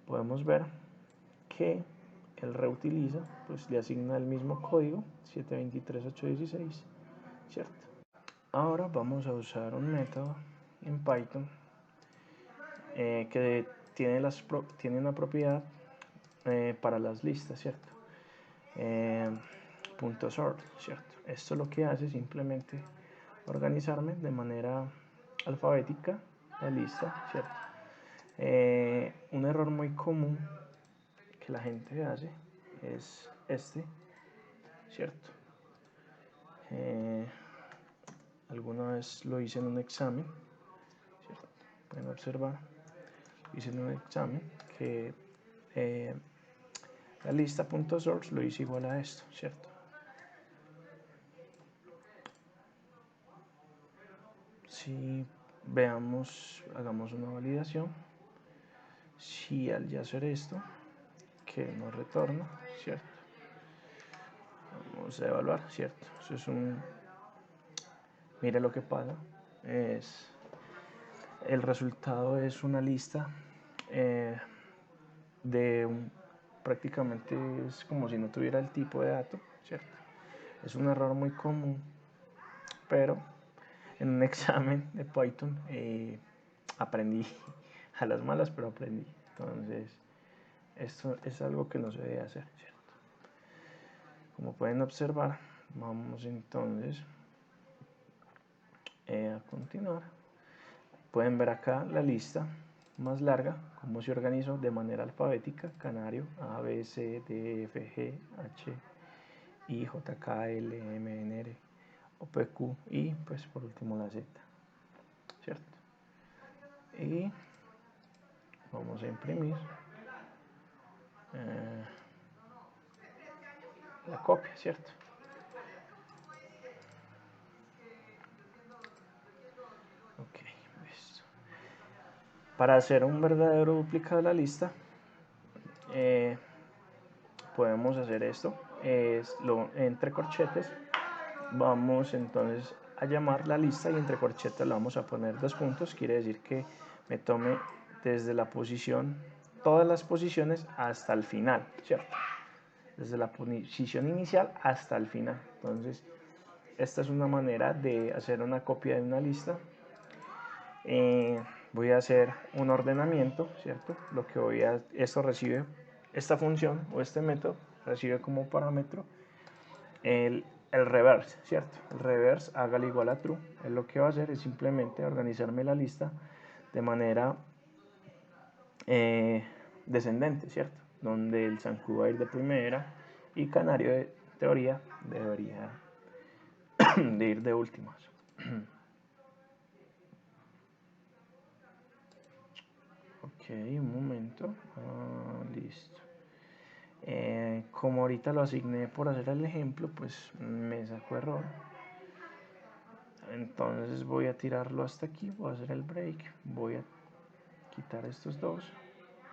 podemos ver que él reutiliza, pues le asigna el mismo código, 723.816, ¿cierto? Ahora vamos a usar un método en Python que tiene una propiedad para las listas, ¿cierto? .sort, ¿cierto? Esto lo que hace es simplemente organizarme de manera alfabética la lista, ¿cierto? Un error muy común que la gente hace es este, ¿cierto? Alguna vez lo hice en un examen, ¿cierto? Pueden observar, hice en un examen que la lista.source lo hice igual a esto, ¿cierto? Si veamos, hagamos una validación, si al ya hacer esto, que nos retorna, ¿cierto? Vamos a evaluar, ¿cierto? Eso es mire lo que pasa, es el resultado es una lista prácticamente es como si no tuviera el tipo de dato, ¿cierto? Es un error muy común, pero en un examen de Python aprendí a las malas, pero aprendí. Entonces, esto es algo que no se debe hacer, ¿cierto? Como pueden observar, vamos entonces a continuar. Pueden ver acá la lista más larga, cómo se organizó de manera alfabética: canario, A, B, C, D, F, G, H, I, J, K, L, M, N, R, O, P, Q y pues por último la Z, ¿cierto? Y vamos a imprimir la copia, ¿cierto? Ok, listo. Para hacer un verdadero duplicado de la lista, podemos hacer esto, entre corchetes vamos entonces a llamar la lista y entre corchetes le vamos a poner 2 puntos, quiere decir que me tome desde la posición, todas las posiciones hasta el final, ¿cierto? Desde la posición inicial hasta el final. Entonces, esta es una manera de hacer una copia de una lista. Voy a hacer un ordenamiento, ¿cierto? Esto recibe, esta función o este método recibe como parámetro el reverse, ¿cierto? El reverse hágale igual a true. Él lo que va a hacer es simplemente organizarme la lista de manera descendente, ¿cierto? Donde el zancudo va a ir de primera y canario de teoría debería de ir de últimas. Ok, un momento. Listo. Como ahorita lo asigné por hacer el ejemplo, pues me sacó error. Entonces voy a tirarlo hasta aquí, voy a hacer el break, voy a quitar estos dos,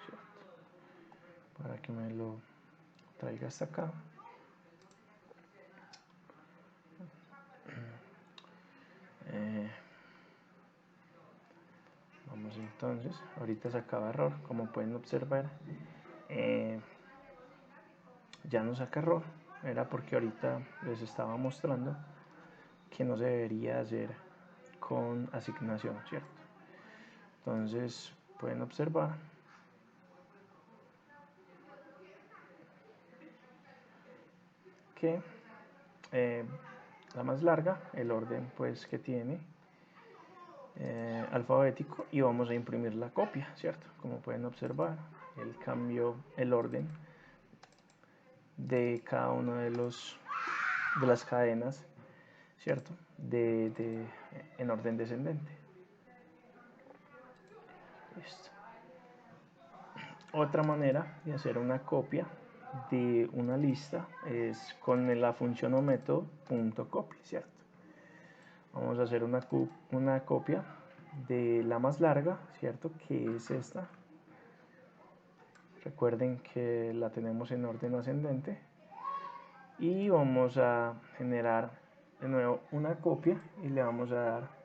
¿cierto? Para que me lo traiga hasta acá. Vamos entonces, ahorita sacaba error, como pueden observar, ya no saca error, era porque ahorita les estaba mostrando que no se debería hacer con asignación, ¿cierto? Entonces pueden observar que la más larga, el orden pues que tiene alfabético, y vamos a imprimir la copia, ¿cierto? Como pueden observar, el cambio, el orden de cada uno de las cadenas, ¿cierto? En orden descendente. Listo. Otra manera de hacer una copia de una lista es con la función o método .copy, ¿cierto? Vamos a hacer una copia de la más larga, ¿cierto? Que es esta. Recuerden que la tenemos en orden ascendente. Y vamos a generar de nuevo una copia y le vamos a dar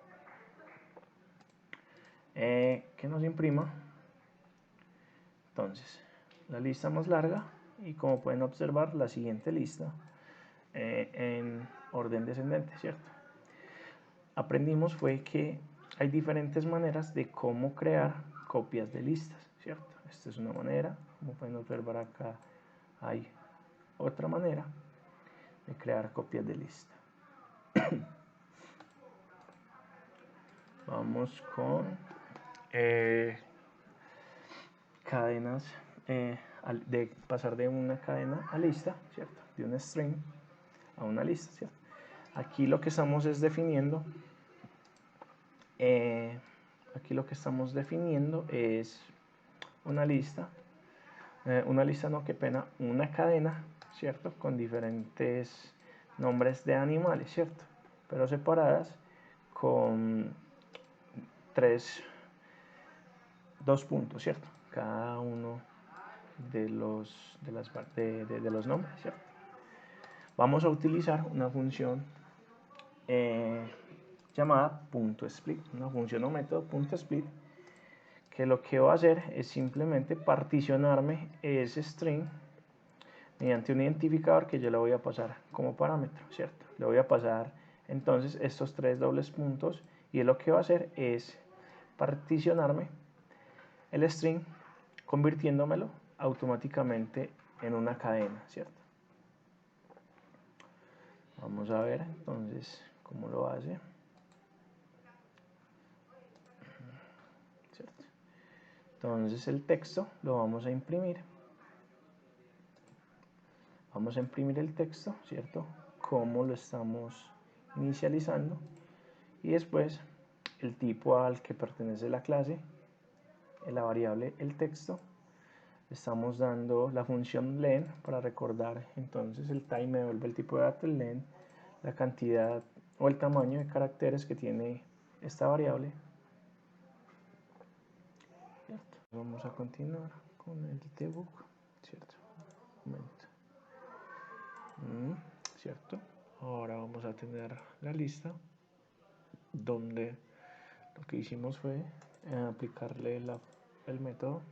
que nos imprima entonces la lista más larga, y como pueden observar la siguiente lista en orden descendente, ¿cierto? Aprendimos fue que hay diferentes maneras de cómo crear copias de listas, ¿cierto? Esta es una manera, como pueden observar acá hay otra manera de crear copias de lista. Vamos con cadenas, de pasar de una cadena a lista, ¿cierto? De un string a una lista, ¿cierto? Aquí lo que estamos es definiendo, es una lista, no, qué pena, una cadena, ¿cierto? Con diferentes nombres de animales, ¿cierto? Pero separadas con 2 puntos, ¿cierto? Cada uno de los nombres, ¿cierto? Vamos a utilizar una función llamada .split, una función o método .split, que lo que va a hacer es simplemente particionarme ese string mediante un identificador que yo le voy a pasar como parámetro, ¿cierto? Le voy a pasar entonces estos 3 dobles puntos y lo que va a hacer es particionarme el string convirtiéndomelo automáticamente en una cadena, ¿cierto? Vamos a ver entonces cómo lo hace, ¿cierto? Entonces el texto lo vamos a imprimir. Vamos a imprimir el texto, ¿cierto? Cómo lo estamos inicializando. Y después el tipo al que pertenece la clase, en la variable el texto, estamos dando la función len para recordar. Entonces el type me devuelve el tipo de dato, el len, la cantidad o el tamaño de caracteres que tiene esta variable. ¿Cierto? Vamos a continuar con el debug, ¿cierto? Un momento. ¿Cierto? Ahora vamos a tener la lista donde lo que hicimos fue aplicarle el método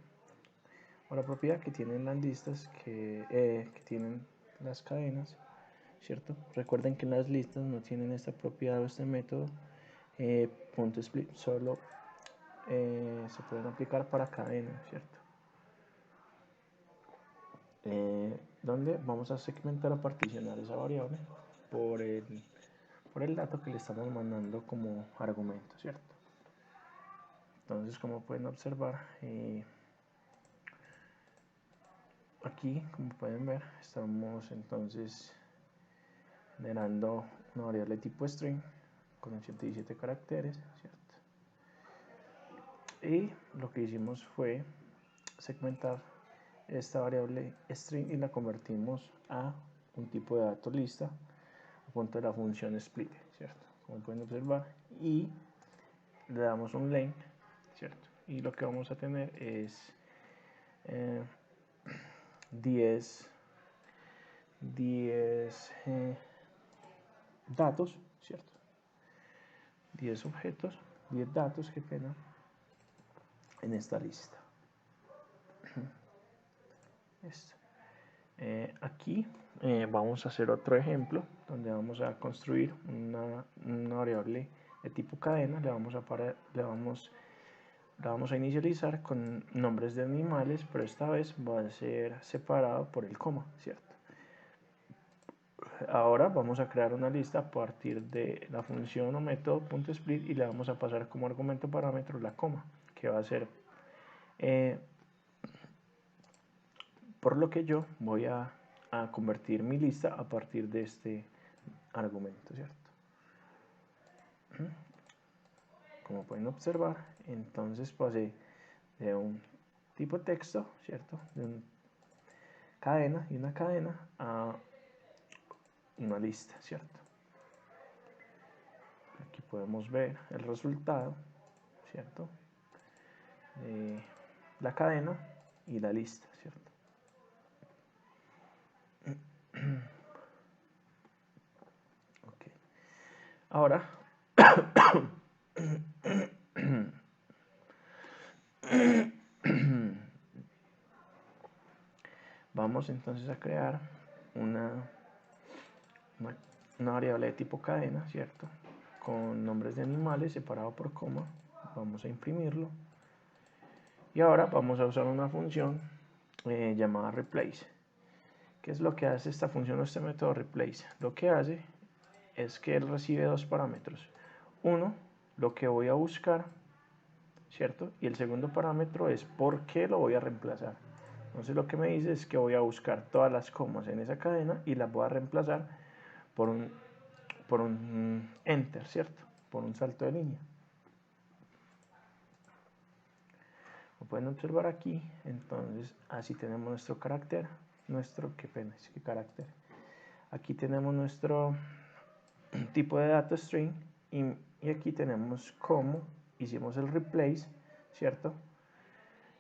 o la propiedad que tienen las listas, que tienen las cadenas, ¿cierto? Recuerden que las listas no tienen esta propiedad o este método .split, solo se pueden aplicar para cadenas, ¿cierto? Donde vamos a segmentar o particionar esa variable por el dato que le estamos mandando como argumento, ¿cierto? Entonces, como pueden observar, aquí, como pueden ver, estamos entonces generando una variable tipo string con 87 caracteres, ¿cierto? Y lo que hicimos fue segmentar esta variable string y la convertimos a un tipo de dato lista a punto de la función split, ¿cierto? Como pueden observar, y le damos un len, ¿cierto? Y lo que vamos a tener es 10 datos, ¿cierto? 10 objetos, 10 datos, qué pena, en esta lista. Aquí vamos a hacer otro ejemplo donde vamos a construir una variable de tipo cadena. La vamos a inicializar con nombres de animales, pero esta vez va a ser separado por el coma, ¿cierto? Ahora vamos a crear una lista a partir de la función o método .split y le vamos a pasar como argumento parámetro la coma, que va a ser por lo que yo voy a convertir mi lista a partir de este argumento, ¿cierto? Como pueden observar, entonces pasé de un tipo texto, ¿cierto? De una cadena y una cadena a una lista, ¿cierto? Aquí podemos ver el resultado, ¿cierto? De la cadena y la lista, ¿cierto? Ok. Ahora vamos entonces a crear una variable de tipo cadena, ¿cierto? Con nombres de animales separado por coma. Vamos a imprimirlo. Y ahora vamos a usar una función llamada replace. ¿Qué es lo que hace esta función o este método replace? Lo que hace es que él recibe dos parámetros. Uno, lo que voy a buscar, ¿cierto? Y el segundo parámetro es por qué lo voy a reemplazar. Entonces lo que me dice es que voy a buscar todas las comas en esa cadena y las voy a reemplazar por un enter, ¿cierto? Por un salto de línea. Como pueden observar aquí, entonces así tenemos nuestro carácter, qué pena, qué carácter. Aquí tenemos nuestro tipo de dato string y aquí tenemos cómo hicimos el replace, ¿cierto?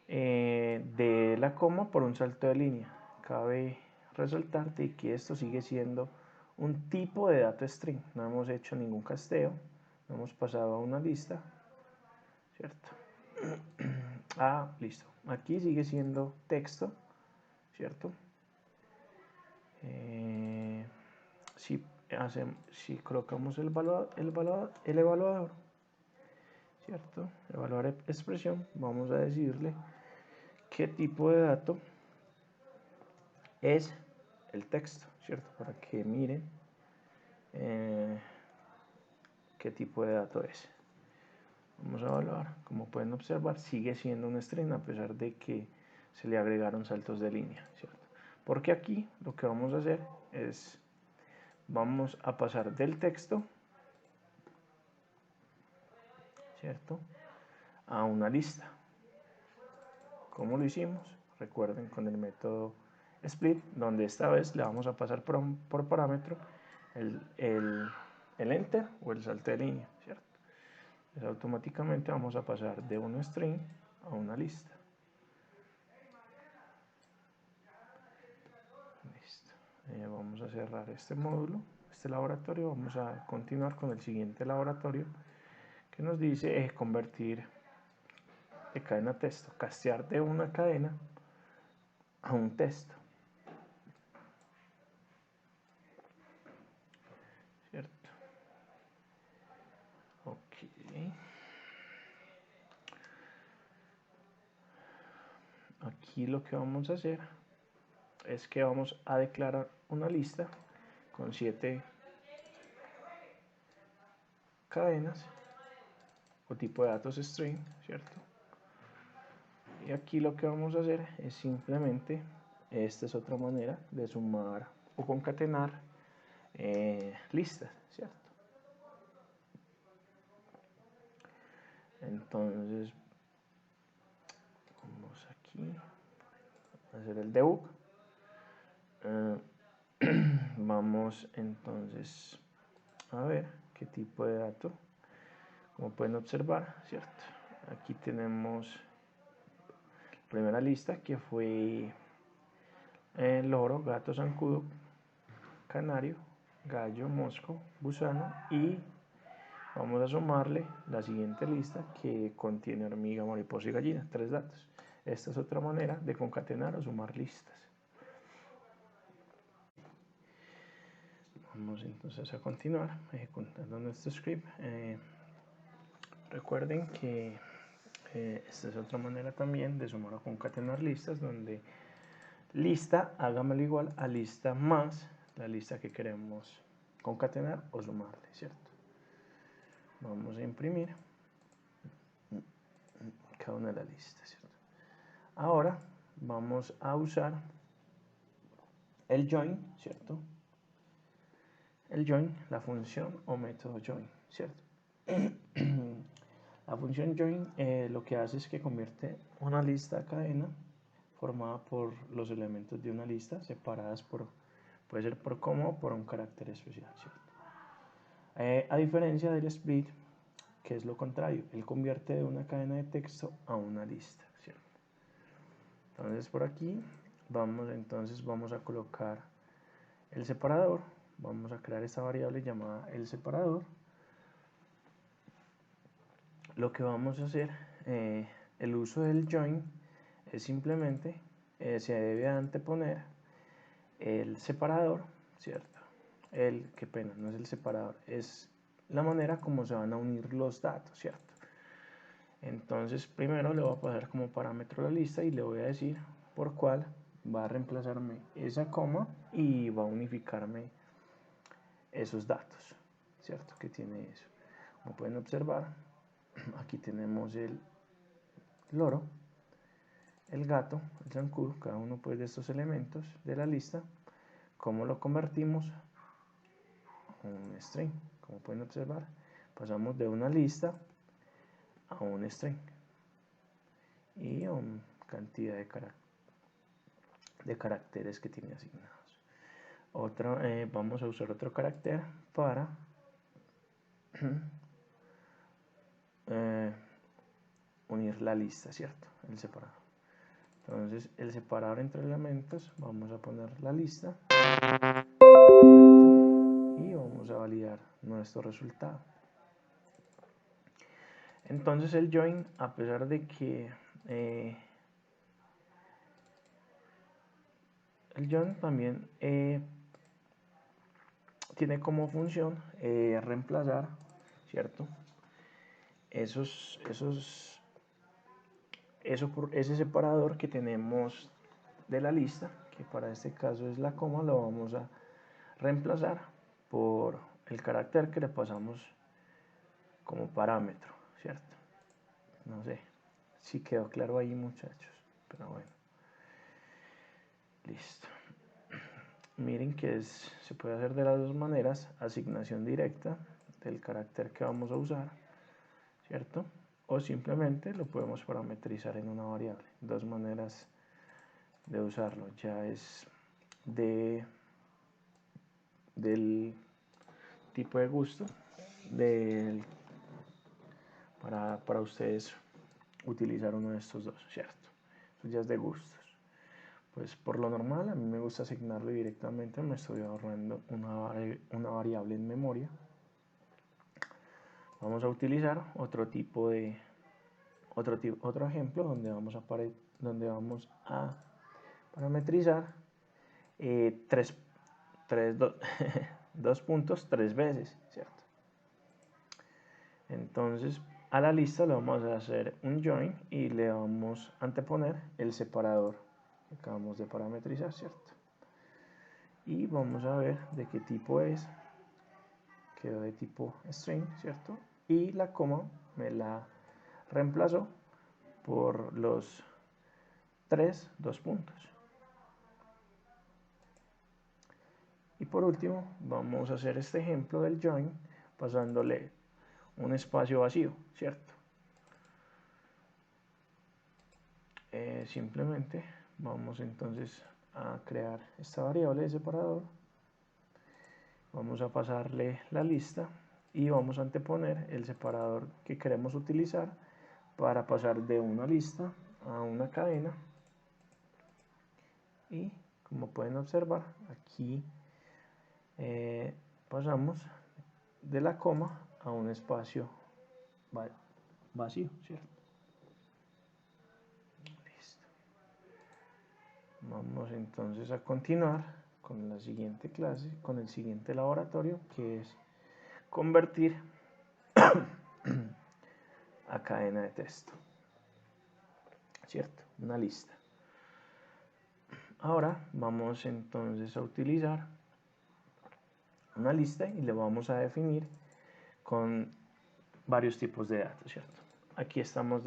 De la coma por un salto de línea. Cabe resaltarte que esto sigue siendo un tipo de dato string, no hemos hecho ningún casteo, lo hemos pasado a una lista, ¿cierto? Listo. Aquí sigue siendo texto, ¿cierto? Si colocamos el evaluador, ¿cierto? Evaluar expresión, vamos a decirle qué tipo de dato es el texto, ¿cierto? Para que miren qué tipo de dato es. Vamos a evaluar. Como pueden observar, sigue siendo un string a pesar de que se le agregaron saltos de línea, ¿cierto? Porque aquí lo que vamos a hacer es, vamos a pasar del texto, ¿cierto?, a una lista. ¿Cómo lo hicimos? Recuerden, con el método split, donde esta vez le vamos a pasar por parámetro el enter o el salto de línea, ¿cierto? Entonces, automáticamente vamos a pasar de un string a una lista. Listo. Vamos a cerrar este módulo, este laboratorio. Vamos a continuar con el siguiente laboratorio que nos dice convertir de cadena a texto, castear de una cadena a un texto, ¿cierto? Ok. Aquí lo que vamos a hacer es que vamos a declarar una lista con 7 cadenas o tipo de datos string, ¿cierto? Y aquí lo que vamos a hacer es simplemente, esta es otra manera de sumar o concatenar listas, ¿cierto? Entonces, vamos aquí a hacer el debug. Vamos entonces a ver qué tipo de dato. Como pueden observar, ¿cierto? Aquí tenemos la primera lista que fue loro, gato, zancudo, canario, gallo, mosco, gusano, y vamos a sumarle la siguiente lista que contiene hormiga, mariposa y gallina, 3 datos. Esta es otra manera de concatenar o sumar listas. Vamos entonces a continuar ejecutando nuestro script. Recuerden que esta es otra manera también de sumar o concatenar listas, donde lista, hágamelo igual a lista más la lista que queremos concatenar o sumarle, ¿cierto? Vamos a imprimir cada una de las listas, ¿cierto? Ahora vamos a usar el join, ¿cierto? El join, la función o método join, ¿cierto? La función join lo que hace es que convierte una lista a cadena formada por los elementos de una lista separadas por, puede ser por coma o por un carácter especial, ¿cierto? A diferencia del split, que es lo contrario, él convierte de una cadena de texto a una lista, ¿cierto? Entonces por aquí vamos a colocar el separador, vamos a crear esta variable llamada el separador. Lo que vamos a hacer, el uso del join es simplemente, se debe anteponer el separador, ¿cierto? Qué pena, no es el separador, es la manera como se van a unir los datos, ¿cierto? Entonces primero le voy a pasar como parámetro la lista y le voy a decir por cuál va a reemplazarme esa coma y va a unificarme esos datos, ¿cierto? Que tiene eso. Como pueden observar, aquí tenemos el loro, el gato, el zancudo, cada uno pues de estos elementos de la lista. ¿Cómo lo convertimos? Un string. Como pueden observar, pasamos de una lista a un string y a una cantidad de caracteres que tiene asignados. Vamos a usar otro carácter para unir la lista, ¿cierto? El separador. Entonces, el separador entre elementos, vamos a poner la lista, ¿cierto? Y vamos a validar nuestro resultado. Entonces el join, a pesar de que el join también tiene como función reemplazar, ¿cierto? Ese separador que tenemos de la lista, que para este caso es la coma, lo vamos a reemplazar por el carácter que le pasamos como parámetro, ¿cierto? No sé si quedó claro ahí, muchachos, pero bueno. Listo. Miren que se puede hacer de las dos maneras: asignación directa del carácter que vamos a usar, ¿cierto? O simplemente lo podemos parametrizar en una variable. Dos maneras de usarlo. Ya es del tipo de gusto para ustedes utilizar uno de estos dos, ¿cierto? Eso ya es de gustos. Pues por lo normal a mí me gusta asignarlo directamente, me estoy ahorrando una variable en memoria. Vamos a utilizar otro ejemplo donde vamos a parametrizar dos puntos tres veces, ¿cierto? Entonces a la lista le vamos a hacer un join y le vamos a anteponer el separador que acabamos de parametrizar, ¿cierto? Y vamos a ver de qué tipo es. Quedó de tipo string, ¿cierto? Y la coma me la reemplazó por los dos puntos. Y por último vamos a hacer este ejemplo del join pasándole un espacio vacío, ¿cierto? Simplemente vamos entonces a crear esta variable de separador, vamos a pasarle la lista y vamos a anteponer el separador que queremos utilizar para pasar de una lista a una cadena. Y como pueden observar, aquí pasamos de la coma a un espacio vacío, ¿cierto? Listo. Vamos entonces a continuar con la siguiente clase, con el siguiente laboratorio, que es convertir a cadena de texto, ¿cierto? Una lista. Ahora vamos entonces a utilizar una lista y le vamos a definir con varios tipos de datos, ¿cierto? Aquí estamos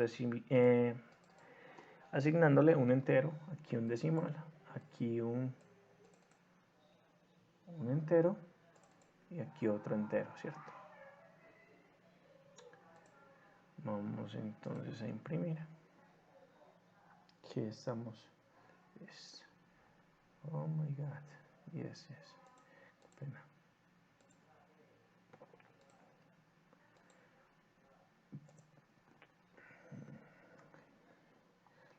asignándole un entero, aquí un decimal, aquí un entero y aquí otro entero, ¿cierto? Vamos entonces a imprimir. Aquí estamos. Oh my god. Yes. Qué pena.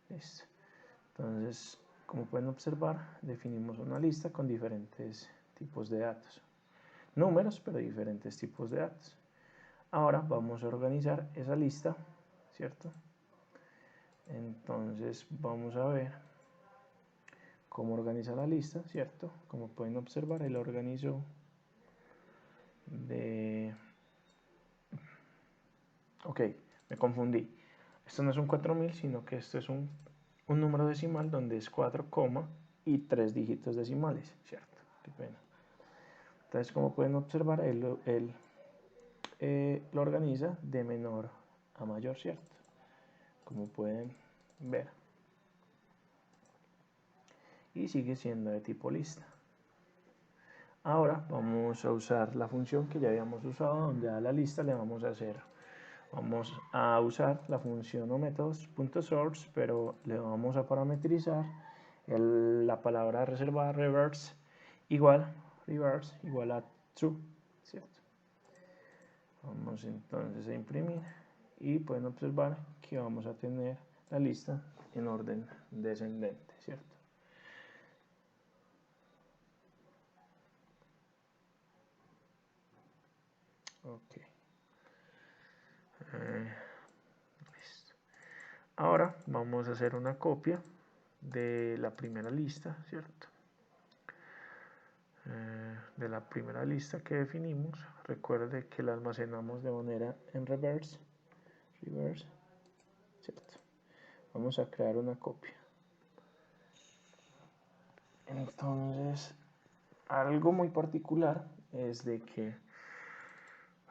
Listo. Entonces, como pueden observar, definimos una lista con diferentes tipos de datos. Números, pero diferentes tipos de datos. Ahora vamos a organizar esa lista, ¿cierto? Entonces vamos a ver cómo organiza la lista, ¿cierto? Como pueden observar, él organizó Ok, me confundí. Esto no es un 4000, sino que esto es un número decimal donde es 4, y 3 dígitos decimales, ¿cierto? Qué pena. Entonces, como pueden observar, él lo organiza de menor a mayor, ¿cierto? Como pueden ver. Y sigue siendo de tipo lista. Ahora vamos a usar la función que ya habíamos usado, donde a la lista le vamos a usar la función o métodos.source, pero le vamos a parametrizar la palabra reservada reverse igual a true, ¿cierto? Vamos entonces a imprimir y pueden observar que vamos a tener la lista en orden descendente, ¿cierto? Ok. Ahora vamos a hacer una copia de la primera lista, ¿cierto? De la primera lista que definimos. Recuerde que la almacenamos de manera en reverse, ¿cierto? Vamos a crear una copia. Entonces, algo muy particular es de que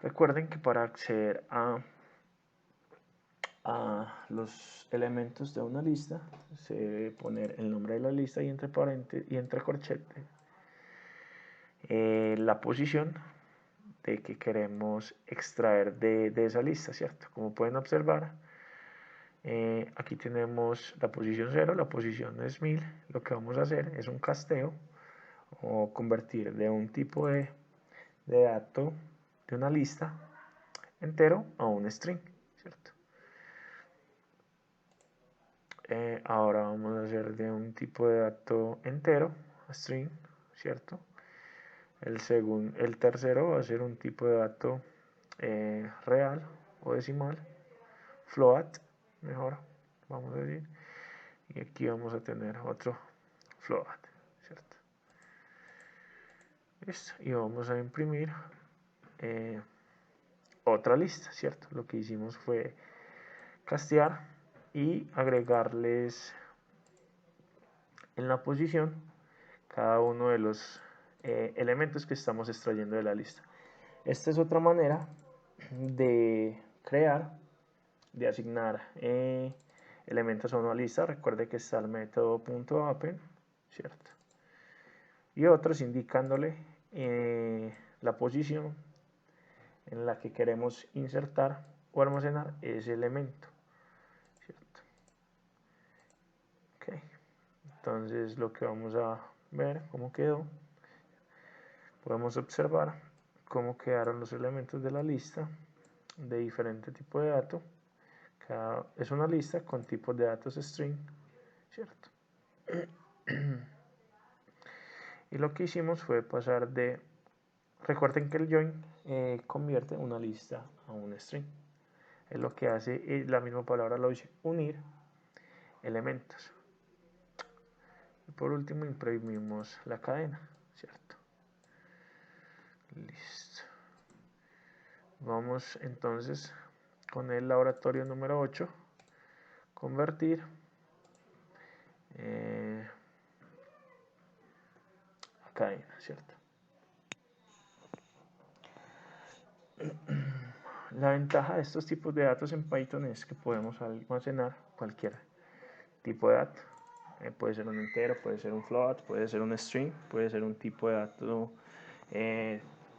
recuerden que para acceder a los elementos de una lista se debe poner el nombre de la lista y entre paréntesis y entre corchetes la posición de que queremos extraer de esa lista, ¿cierto? Como pueden observar, aquí tenemos la posición 0, la posición es 1000. Lo que vamos a hacer es un casteo o convertir de un tipo de dato de una lista entero a un string, ¿cierto? Ahora vamos a hacer de un tipo de dato entero a string, ¿cierto? El tercero va a ser un tipo de dato real o decimal, float, mejor, vamos a decir. Y aquí vamos a tener otro float, ¿cierto? Listo. Y vamos a imprimir otra lista, ¿cierto? Lo que hicimos fue castear y agregarles en la posición cada uno de los elementos que estamos extrayendo de la lista. Esta es otra manera de crear, de asignar elementos a una lista. Recuerde que está el método .append, ¿cierto? Y otros indicándole la posición en la que queremos insertar o almacenar ese elemento, ¿cierto? Okay. Entonces lo que vamos a ver cómo quedó, podemos observar cómo quedaron los elementos de la lista de diferente tipo de dato. Es una lista con tipos de datos string, ¿cierto? Y lo que hicimos fue pasar de, recuerden que el join convierte una lista a un string. Es lo que hace, la misma palabra lo dice, unir elementos. Y por último imprimimos la cadena, ¿cierto? Listo. Vamos entonces con el laboratorio número 8, convertir a cadena, ¿cierto? La ventaja de estos tipos de datos en Python es que podemos almacenar cualquier tipo de dato. Puede ser un entero, puede ser un float, puede ser un string, puede ser un tipo de dato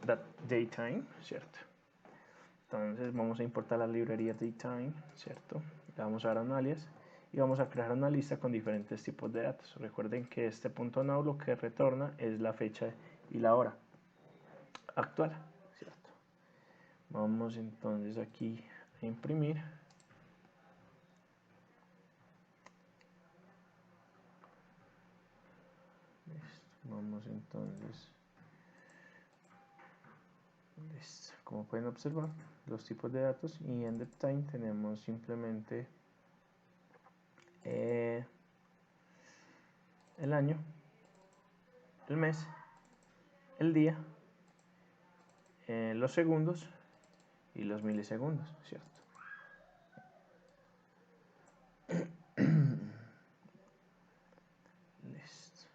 datetime, ¿cierto? Entonces vamos a importar la librería datetime, ¿cierto? Le vamos a dar un alias y vamos a crear una lista con diferentes tipos de datos. Recuerden que este .now lo que retorna es la fecha y la hora actual, ¿cierto? Vamos entonces aquí a imprimir. Listo. Vamos entonces. Listo. Como pueden observar, los tipos de datos y en DepTime tenemos simplemente el año, el mes, el día, los segundos y los milisegundos, ¿cierto? Listo.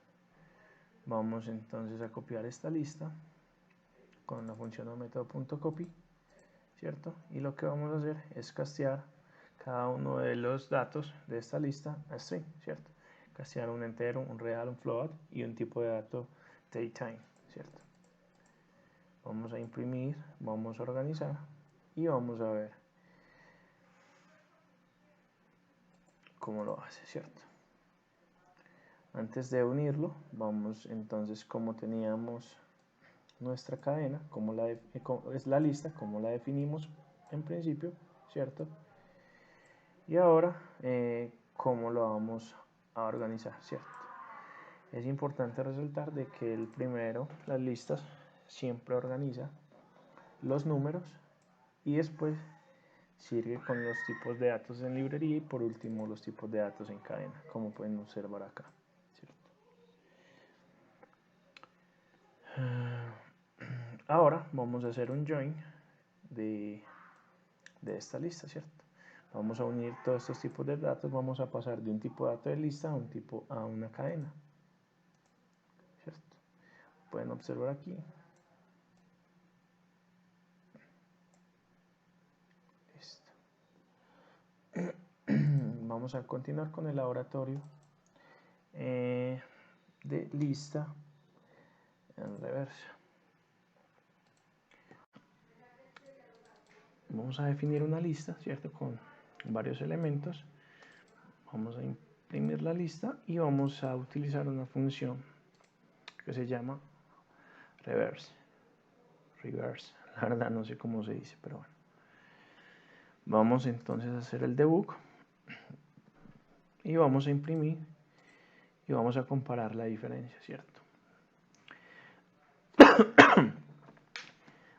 Vamos entonces a copiar esta lista con la función o método .copy, ¿cierto? Y lo que vamos a hacer es castear cada uno de los datos de esta lista a string, ¿cierto? Castear un entero, un real, un float y un tipo de dato datetime, ¿cierto? Vamos a imprimir, vamos a organizar y vamos a ver cómo lo hace, ¿cierto? Antes de unirlo, vamos entonces como teníamos nuestra cadena, como es la lista, como la definimos en principio, ¿cierto? Y ahora, ¿cómo lo vamos a organizar, ¿cierto? Es importante resaltar de que el primero, las listas, siempre organiza los números y después sirve con los tipos de datos en librería y por último los tipos de datos en cadena, como pueden observar acá, ¿cierto? Ahora vamos a hacer un join de esta lista, ¿cierto? Vamos a unir todos estos tipos de datos, vamos a pasar de un tipo de dato de lista a una cadena, ¿cierto? Pueden observar aquí. Listo. Vamos a continuar con el laboratorio de lista en reversa. Vamos a definir una lista, ¿cierto? Con varios elementos. Vamos a imprimir la lista y vamos a utilizar una función que se llama reverse. La verdad no sé cómo se dice, pero bueno. Vamos entonces a hacer el debug y vamos a imprimir y vamos a comparar la diferencia, ¿cierto?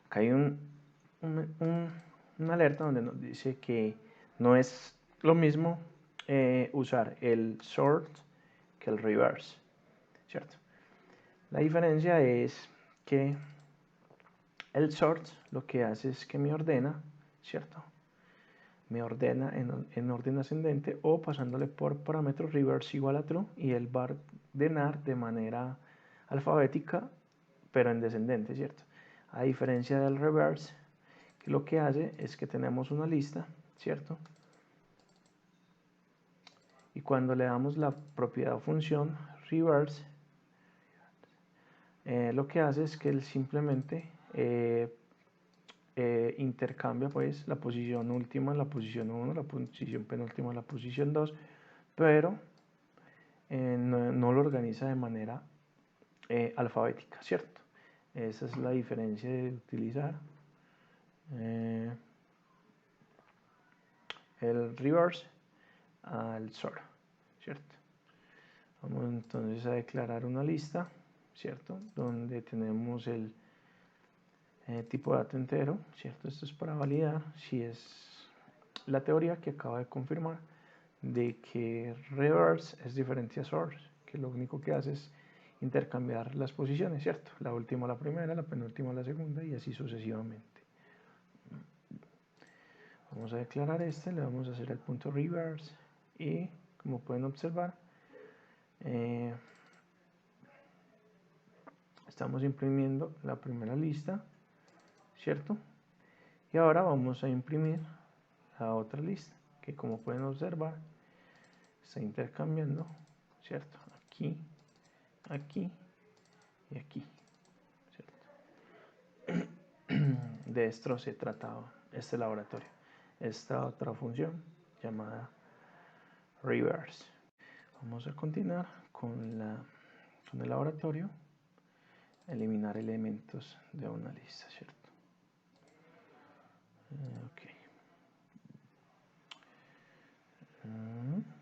Acá hay una alerta donde nos dice que no es lo mismo usar el sort que el reverse, ¿cierto? La diferencia es que el sort lo que hace es que me ordena, ¿cierto? Me ordena en orden ascendente o pasándole por parámetros reverse igual a true y él va a ordenar de manera alfabética pero en descendente, ¿cierto? A diferencia del reverse, que lo que hace es que tenemos una lista, ¿cierto? Y cuando le damos la propiedad o función reverse, lo que hace es que él simplemente intercambia pues la posición última en la posición 1, la posición penúltima en la posición 2, pero no lo organiza de manera alfabética, ¿cierto? Esa es la diferencia de utilizar el reverse al sort, ¿cierto? Vamos entonces a declarar una lista, ¿cierto? Donde tenemos el tipo de dato entero, ¿cierto? Esto es para validar si es la teoría que acaba de confirmar de que reverse es diferente a sort, que lo único que hace es intercambiar las posiciones, ¿cierto? La última a la primera, la penúltima a la segunda y así sucesivamente. Vamos a declarar este, le vamos a hacer el punto reverse y como pueden observar estamos imprimiendo la primera lista, ¿cierto? Y ahora vamos a imprimir la otra lista que como pueden observar está intercambiando, ¿cierto? Aquí, aquí y aquí, ¿cierto? De esto se trataba este laboratorio. Esta otra función llamada reverse. Vamos a continuar con el laboratorio, eliminar elementos de una lista, ¿cierto? Ok.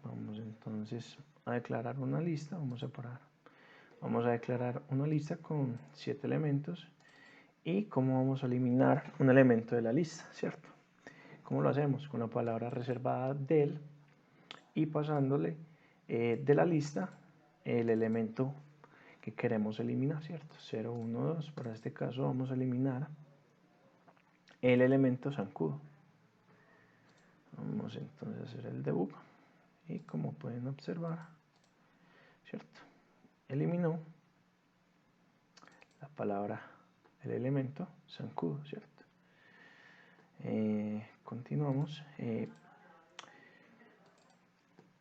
Vamos entonces a declarar una lista, vamos a declarar una lista con 7 elementos y cómo vamos a eliminar un elemento de la lista, ¿cierto? ¿Cómo lo hacemos? Con la palabra reservada del y pasándole de la lista el elemento que queremos eliminar, ¿cierto? 0, 1, 2, para este caso vamos a eliminar el elemento zancudo. Vamos entonces a hacer el debug y como pueden observar, ¿cierto? Eliminó la palabra, el elemento zancudo, ¿cierto? Continuamos.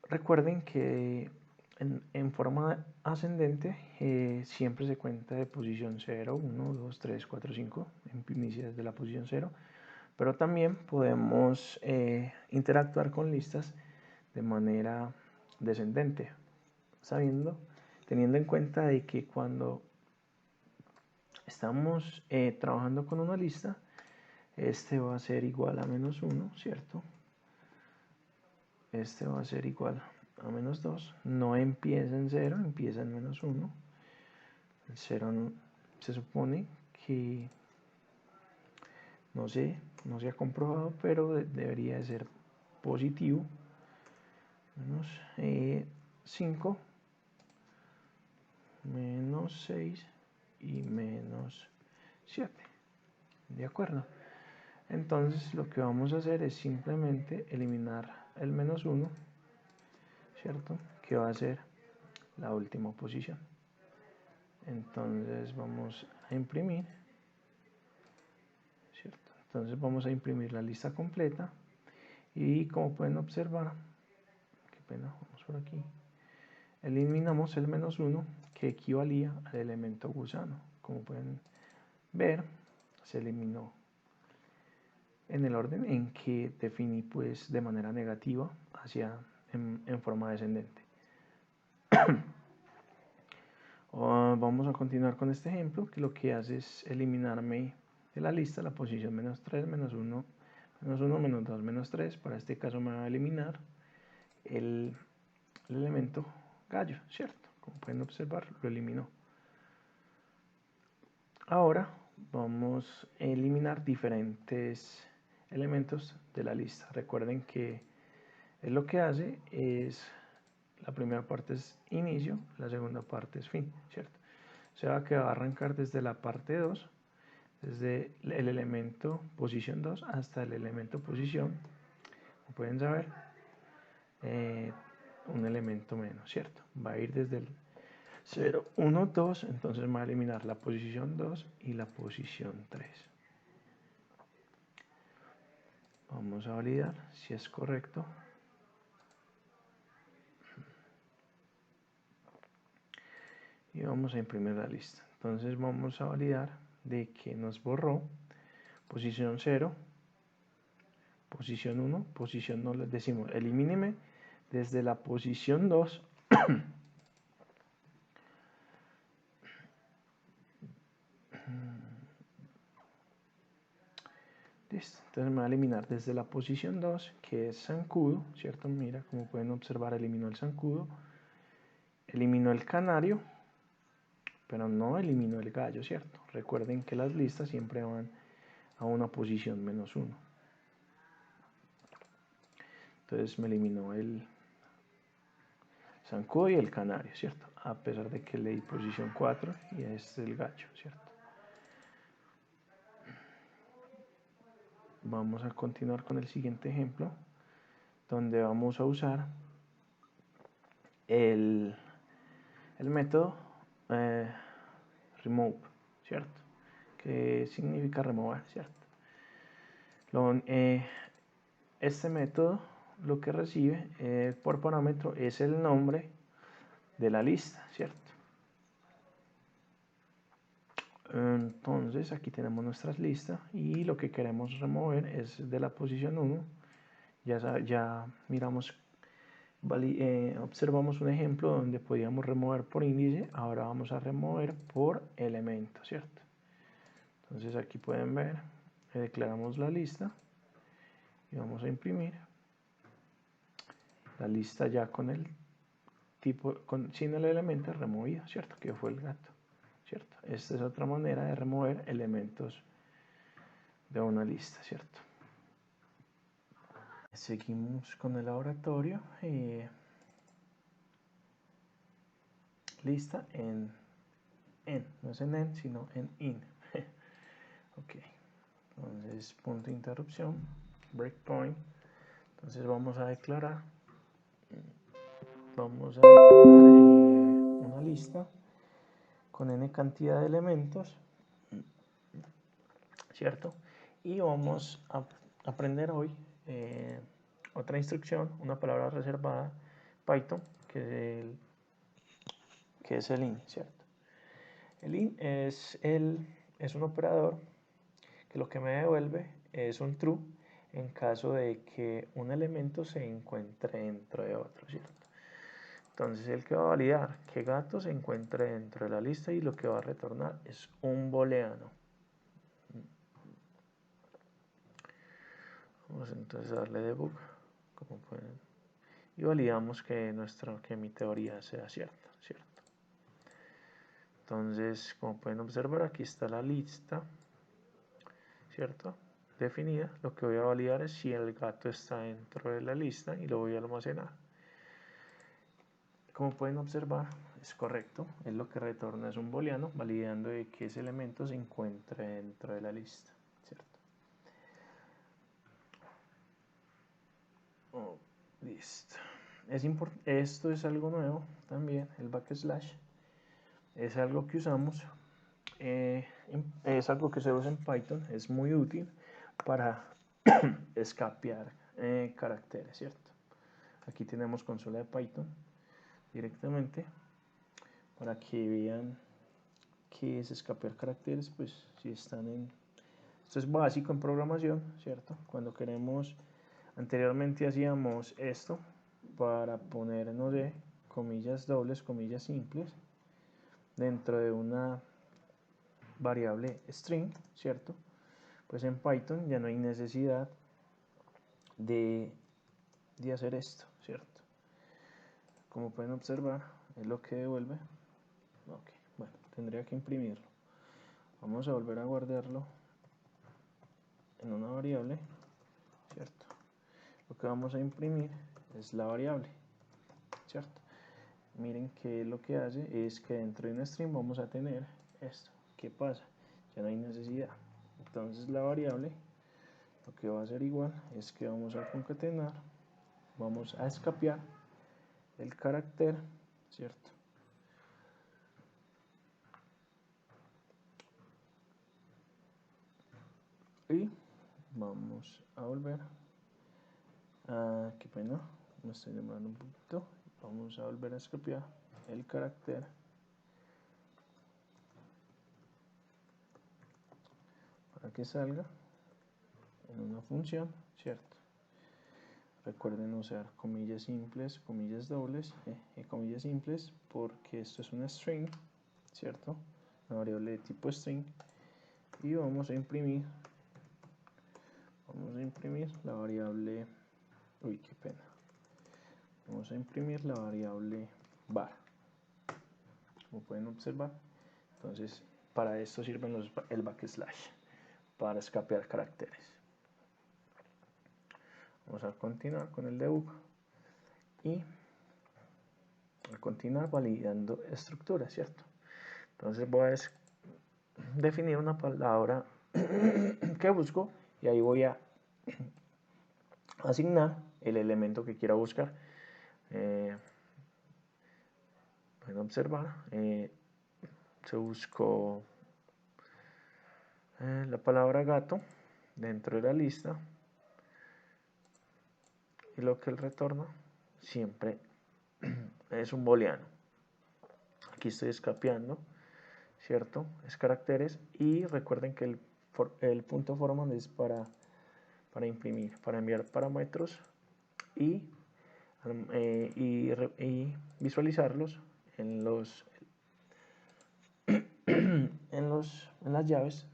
Recuerden que en forma ascendente siempre se cuenta de posición 0, 1, 2, 3, 4, 5, en primicias de la posición 0, pero también podemos interactuar con listas de manera descendente, teniendo en cuenta de que cuando estamos trabajando con una lista, este va a ser igual a menos 1, ¿cierto? Este va a ser igual a menos 2, no empieza en 0, empieza en menos 1. El 0 se supone que no sé, no se ha comprobado, pero debería de ser positivo. Menos 5, menos 6 y menos 7. ¿De acuerdo? Entonces lo que vamos a hacer es simplemente eliminar el menos 1, ¿cierto? Que va a ser la última posición. Entonces vamos a imprimir, ¿cierto? Entonces vamos a imprimir la lista completa y como pueden observar, qué pena, vamos por aquí, eliminamos el menos 1 que equivalía al elemento gusano. Como pueden ver, se eliminó en el orden en que definí pues de manera negativa hacia en forma descendente. Vamos a continuar con este ejemplo, que lo que hace es eliminarme de la lista la posición menos 3, menos 1, menos 1, menos 2, menos 3. Para este caso me va a eliminar el elemento gallo, ¿cierto? Como pueden observar, lo eliminó. Ahora vamos a eliminar diferentes elementos de la lista. Recuerden que lo que hace es, la primera parte es inicio, la segunda parte es fin, ¿cierto? O sea que va a arrancar desde la parte 2, desde el elemento posición 2 hasta el elemento posición, como pueden saber, un elemento menos, ¿cierto? Va a ir desde el 0, 1, 2, entonces va a eliminar la posición 2 y la posición 3. Vamos a validar si es correcto. Y vamos a imprimir la lista. Entonces vamos a validar de que nos borró posición 0, posición 1, posición 2, les decimos elimíneme desde la posición 2 listo, entonces me va a eliminar desde la posición 2, que es zancudo, ¿cierto? Mira, como pueden observar, eliminó el zancudo, eliminó el canario, pero no eliminó el gallo, ¿cierto? Recuerden que las listas siempre van a una posición menos 1. Entonces me eliminó el zancudo y el canario, ¿cierto? A pesar de que le di posición 4 y este es el gallo, ¿cierto? Vamos a continuar con el siguiente ejemplo, donde vamos a usar el método remove, ¿cierto? Que significa remover, ¿cierto? Este método lo que recibe por parámetro es el nombre de la lista, ¿cierto? Entonces aquí tenemos nuestras listas y lo que queremos remover es de la posición 1. Ya miramos, observamos un ejemplo donde podíamos remover por índice, ahora vamos a remover por elemento, ¿cierto? Entonces aquí pueden ver, declaramos la lista y vamos a imprimir la lista ya con el tipo, sin el elemento removido, ¿cierto? Que fue el gato, ¿cierto? Esta es otra manera de remover elementos de una lista, ¿cierto? Seguimos con el laboratorio. Lista en, no es en, sino en in. Ok, entonces punto de interrupción, breakpoint. Entonces vamos a declarar una lista con n cantidad de elementos, ¿cierto? Y vamos a aprender hoy otra instrucción, una palabra reservada Python, que es el in, ¿cierto? El in es un operador que lo que me devuelve es un true en caso de que un elemento se encuentre dentro de otro, ¿cierto? Entonces el que va a validar que gato se encuentre dentro de la lista y lo que va a retornar es un booleano. Vamos entonces a darle debug, como pueden, y validamos que mi teoría sea cierta, ¿cierto? Entonces, como pueden observar, aquí está la lista, ¿cierto? definida, lo que voy a validar es si el gato está dentro de la lista y lo voy a almacenar. Como pueden observar, es correcto, es lo que retorna es un booleano, validando de que ese elemento se encuentre dentro de la lista, ¿cierto? Oh, listo. Esto es algo nuevo también, el backslash. Es algo que usamos, es algo que se usa en Python, es muy útil para escapear caracteres, ¿cierto? Aquí tenemos consola de Python directamente para que vean que es escapear caracteres, pues si están en... Esto es básico en programación, ¿cierto? Cuando queremos, anteriormente hacíamos esto para poner, no sé, comillas dobles, comillas simples, dentro de una variable string, ¿cierto? Pues en Python ya no hay necesidad de hacer esto, ¿cierto? Como pueden observar, es lo que devuelve. Ok, bueno, tendría que imprimirlo. Vamos a volver a guardarlo en una variable, ¿cierto? Lo que vamos a imprimir es la variable, ¿cierto? Miren que lo que hace es que dentro de un string vamos a tener esto. ¿Qué pasa? Ya no hay necesidad. Entonces la variable lo que va a hacer igual es que vamos a concatenar, vamos a escapear el carácter, ¿cierto? Y vamos a volver a, qué pena, me estoy demorando un poquito, vamos a volver a escapear el carácter para que salga en una función, ¿cierto? Recuerden usar comillas simples, comillas dobles y comillas simples porque esto es una string, ¿cierto? Una variable de tipo string. Y vamos a imprimir la variable, uy, qué pena. Vamos a imprimir la variable var, como pueden observar. Entonces, para esto sirven el backslash, para escapear caracteres. Vamos a continuar con el debug y a continuar validando estructuras, ¿cierto? Entonces voy a definir una palabra que busco y ahí voy a asignar el elemento que quiero buscar. Pueden observar, se buscó la palabra gato dentro de la lista y lo que él retorna siempre es un booleano. Aquí estoy escapeando, ¿cierto? Es caracteres y recuerden que el punto formal es para imprimir, para enviar parámetros y visualizarlos en las llaves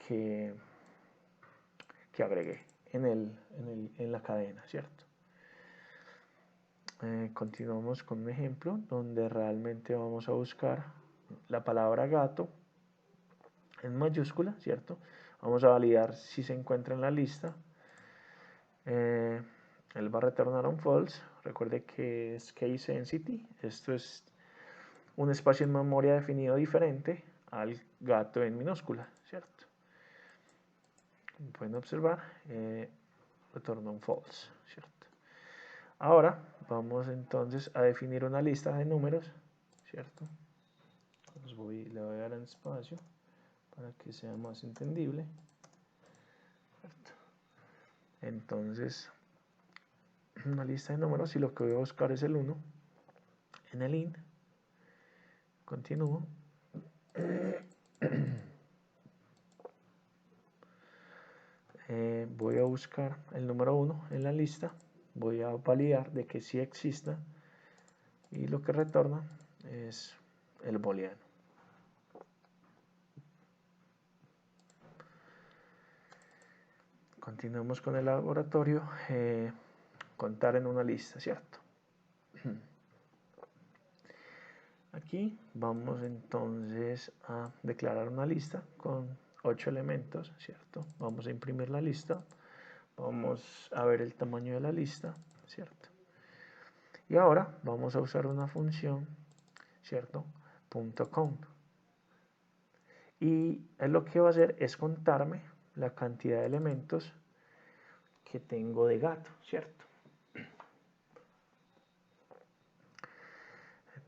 que agregué en la cadena, ¿cierto? Continuamos con un ejemplo donde realmente vamos a buscar la palabra gato en mayúscula, ¿cierto? Vamos a validar si se encuentra en la lista. Él va a retornar un false. Recuerde que es case sensitive. Esto es un espacio en memoria definido diferente al gato en minúscula, ¿cierto? Como pueden observar, retorna un false, ¿cierto? Ahora vamos entonces a definir una lista de números, ¿cierto? Le voy a dar un espacio para que sea más entendible, ¿cierto? Entonces, una lista de números y lo que voy a buscar es el 1 en el int. Continúo. Voy a buscar el número 1 en la lista, voy a validar de que sí exista y lo que retorna es el booleano. Continuemos con el laboratorio, contar en una lista, ¿cierto? Aquí vamos entonces a declarar una lista con 8 elementos, ¿cierto? Vamos a imprimir la lista, vamos a ver el tamaño de la lista, ¿cierto? Y ahora vamos a usar una función, ¿cierto? .count. Y lo que va a hacer es contarme la cantidad de elementos que tengo de gato, ¿cierto?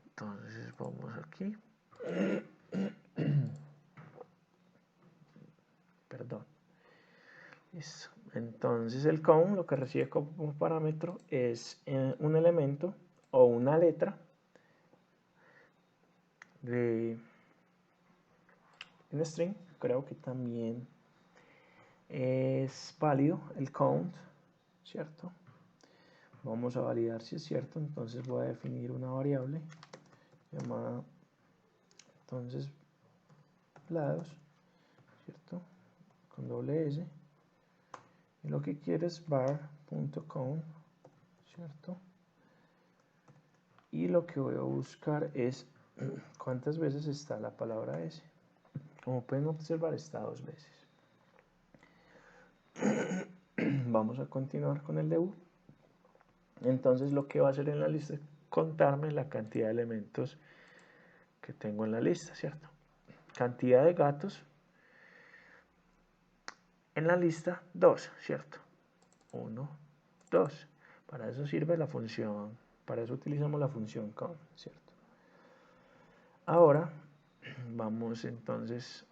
Entonces vamos aquí. Perdón. Listo. Entonces el count lo que recibe como parámetro es un elemento o una letra de en string. Creo que también es válido el count, ¿cierto? Vamos a validar si es cierto. Entonces voy a definir una variable llamada entonces lados, ¿cierto? Con doble S. Y lo que quiere es var.count, ¿cierto? Y lo que voy a buscar es cuántas veces está la palabra S. Como pueden observar, está 2 veces. Vamos a continuar con el debug. Entonces lo que va a hacer en la lista es contarme la cantidad de elementos que tengo en la lista, ¿cierto? Cantidad de gatos en la lista 2, ¿cierto? 1, 2. Para eso sirve la función, para eso utilizamos la función count, ¿cierto? Ahora vamos entonces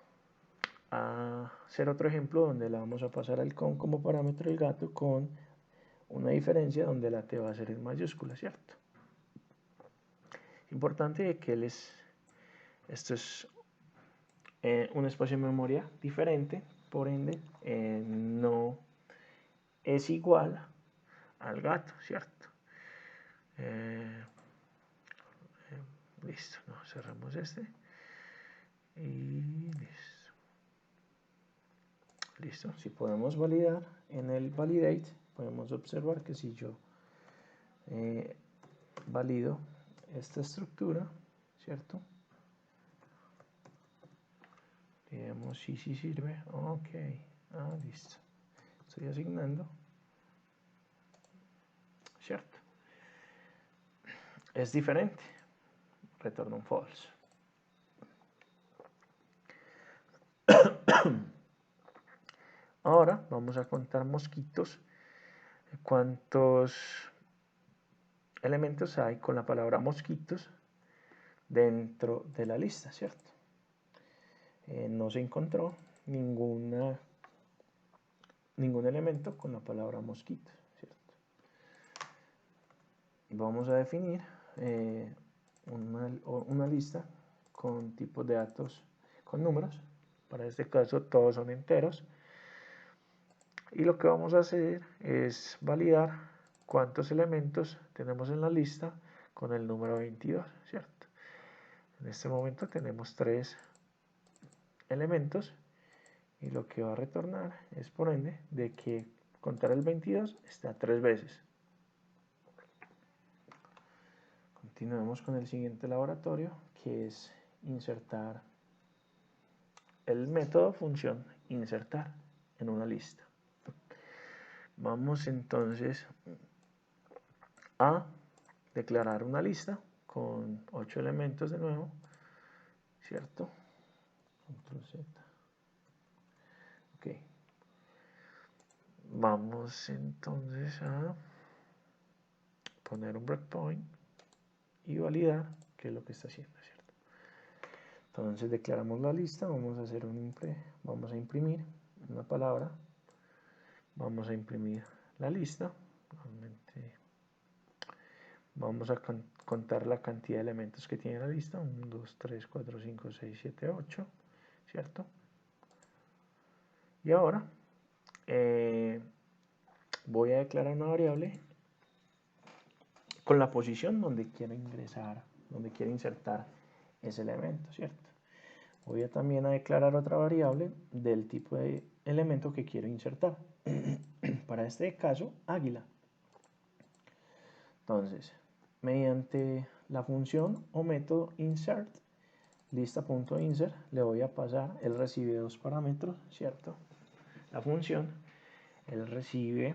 a hacer otro ejemplo donde le vamos a pasar al count como parámetro el gato con una diferencia donde la t va a ser en mayúscula, ¿cierto? Importante que esto es un espacio de memoria diferente, por ende no es igual al gato, ¿cierto? Listo, no, cerramos este y listo. Listo, si podemos validar en el validate, podemos observar que si yo valido esta estructura, ¿cierto? Digamos si sirve, ok, listo, estoy asignando, ¿cierto? Es diferente, retorna un false. Ahora vamos a contar mosquitos. ¿Cuántos elementos hay con la palabra mosquitos dentro de la lista, ¿cierto? No se encontró ningún elemento con la palabra mosquitos, ¿cierto? Vamos a definir una lista con tipos de datos con números. Para este caso todos son enteros. Y lo que vamos a hacer es validar cuántos elementos tenemos en la lista con el número 22, ¿cierto? En este momento tenemos 3 elementos y lo que va a retornar es por ende de que contar el 22 está 3 veces. Continuemos con el siguiente laboratorio, que es insertar el método función insertar en una lista. Vamos entonces a declarar una lista con 8 elementos de nuevo, ¿cierto? Control Z. Ok. Vamos entonces a poner un breakpoint y validar qué es lo que está haciendo, ¿cierto? Entonces declaramos la lista, vamos a hacer vamos a imprimir una palabra, vamos a imprimir la lista, realmente vamos a contar la cantidad de elementos que tiene la lista, 1, 2, 3, 4, 5, 6, 7, 8, ¿cierto? Y ahora voy a declarar una variable con la posición donde quiero ingresar, donde quiero insertar ese elemento, ¿cierto? Voy a también a declarar otra variable del tipo de elemento que quiero insertar. Para este caso, águila. Entonces, mediante la función o método insert, lista.insert, le voy a pasar, él recibe dos parámetros, ¿cierto? La función, él recibe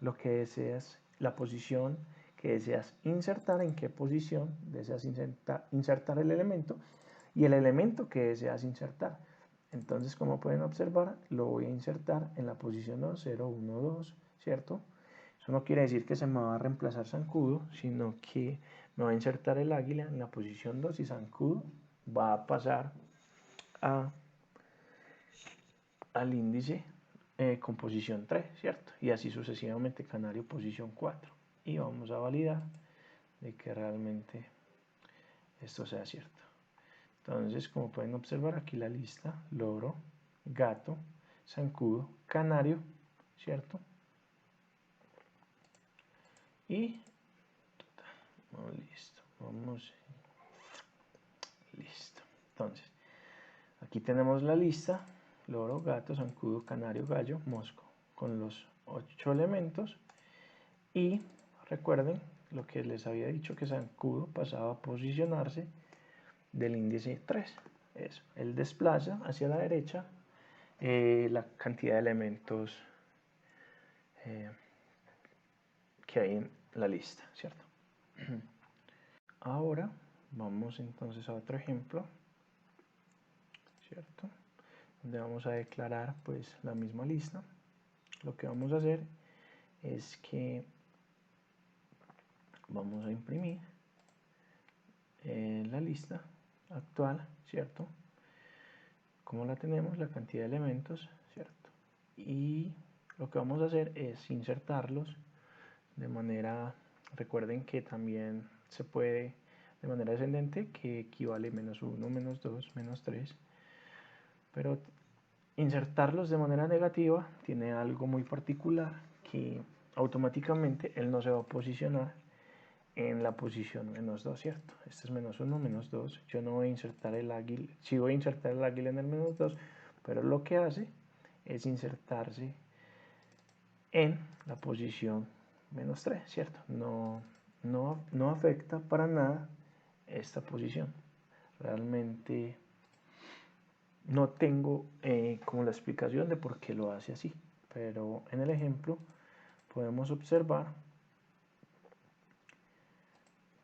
lo que deseas, la posición que deseas insertar, en qué posición deseas insertar el elemento y el elemento que deseas insertar. Entonces, como pueden observar, lo voy a insertar en la posición 2, 0, 1, 2, ¿cierto? Eso no quiere decir que se me va a reemplazar zancudo, sino que me va a insertar el águila en la posición 2 y zancudo va a pasar al índice con posición 3, ¿cierto? Y así sucesivamente canario posición 4. Y vamos a validar de que realmente esto sea cierto. Entonces, como pueden observar aquí la lista, loro, gato, zancudo, canario, ¿cierto? Y listo. Entonces, aquí tenemos la lista, loro, gato, zancudo, canario, gallo, mosco, con los 8 elementos. Y recuerden lo que les había dicho, que zancudo pasaba a posicionarse del índice 3. Eso, él desplaza hacia la derecha la cantidad de elementos que hay en la lista, ¿cierto? Ahora vamos entonces a otro ejemplo, ¿cierto? Donde vamos a declarar pues la misma lista. Lo que vamos a hacer es que vamos a imprimir la lista actual, ¿cierto? Como la tenemos, la cantidad de elementos, ¿cierto? Y lo que vamos a hacer es insertarlos de manera, recuerden que también se puede de manera descendente, que equivale menos 1, menos 2, menos 3, pero insertarlos de manera negativa tiene algo muy particular, que automáticamente él no se va a posicionar en la posición menos 2, ¿cierto? Este es menos 1, menos 2. Yo no voy a insertar el águila, sí voy a insertar el águila en el menos 2, pero lo que hace es insertarse en la posición menos 3, ¿cierto? No afecta para nada esta posición. Realmente no tengo como la explicación de por qué lo hace así, pero en el ejemplo podemos observar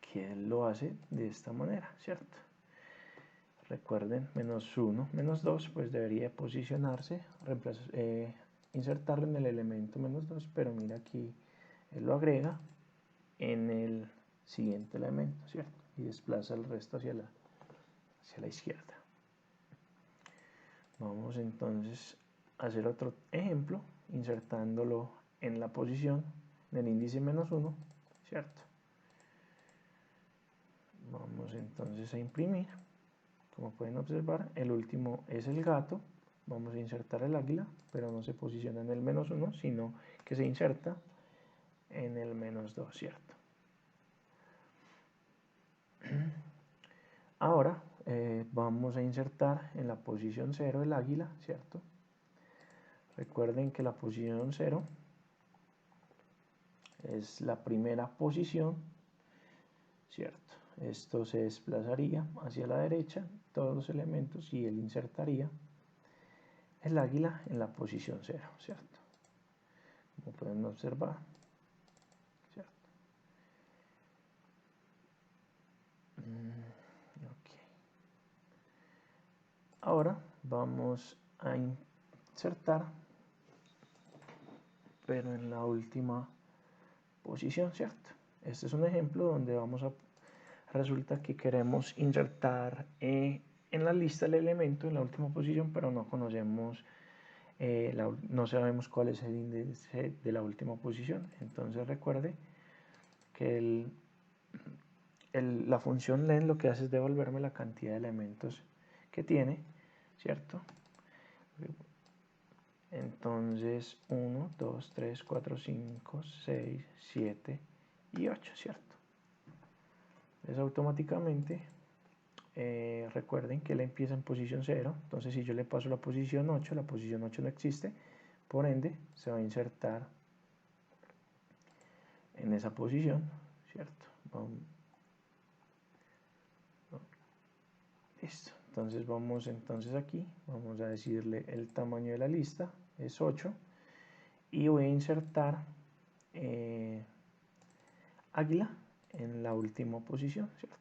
que él lo hace de esta manera, ¿cierto? Recuerden, menos 1, menos 2, pues debería posicionarse, insertarlo en el elemento menos 2, pero mira aquí, él lo agrega en el siguiente elemento, ¿cierto? Y desplaza el resto hacia la izquierda. Vamos entonces a hacer otro ejemplo, insertándolo en la posición del índice menos 1, ¿cierto? Vamos entonces a imprimir. Como pueden observar, el último es el gato. Vamos a insertar el águila, pero no se posiciona en el menos 1, sino que se inserta en el menos 2, ¿cierto? Ahora vamos a insertar en la posición 0 el águila, ¿cierto? Recuerden que la posición 0 es la primera posición, ¿cierto? Esto se desplazaría hacia la derecha, todos los elementos, y él insertaría el águila en la posición 0, ¿cierto? Como pueden observar, ¿cierto? Okay. Ahora vamos a insertar, pero en la última posición, ¿cierto? Este es un ejemplo donde resulta que queremos insertar en la lista el elemento en la última posición, pero no conocemos, no sabemos cuál es el índice de la última posición. Entonces recuerde que la función len lo que hace es devolverme la cantidad de elementos que tiene, ¿cierto? Entonces 1, 2, 3, 4, 5, 6, 7 y 8, ¿cierto? Entonces automáticamente recuerden que él empieza en posición 0, entonces si yo le paso la posición 8 no existe, por ende se va a insertar en esa posición, ¿cierto? Listo. Entonces vamos aquí, vamos a decirle el tamaño de la lista es 8 y voy a insertar águila en la última posición, ¿cierto?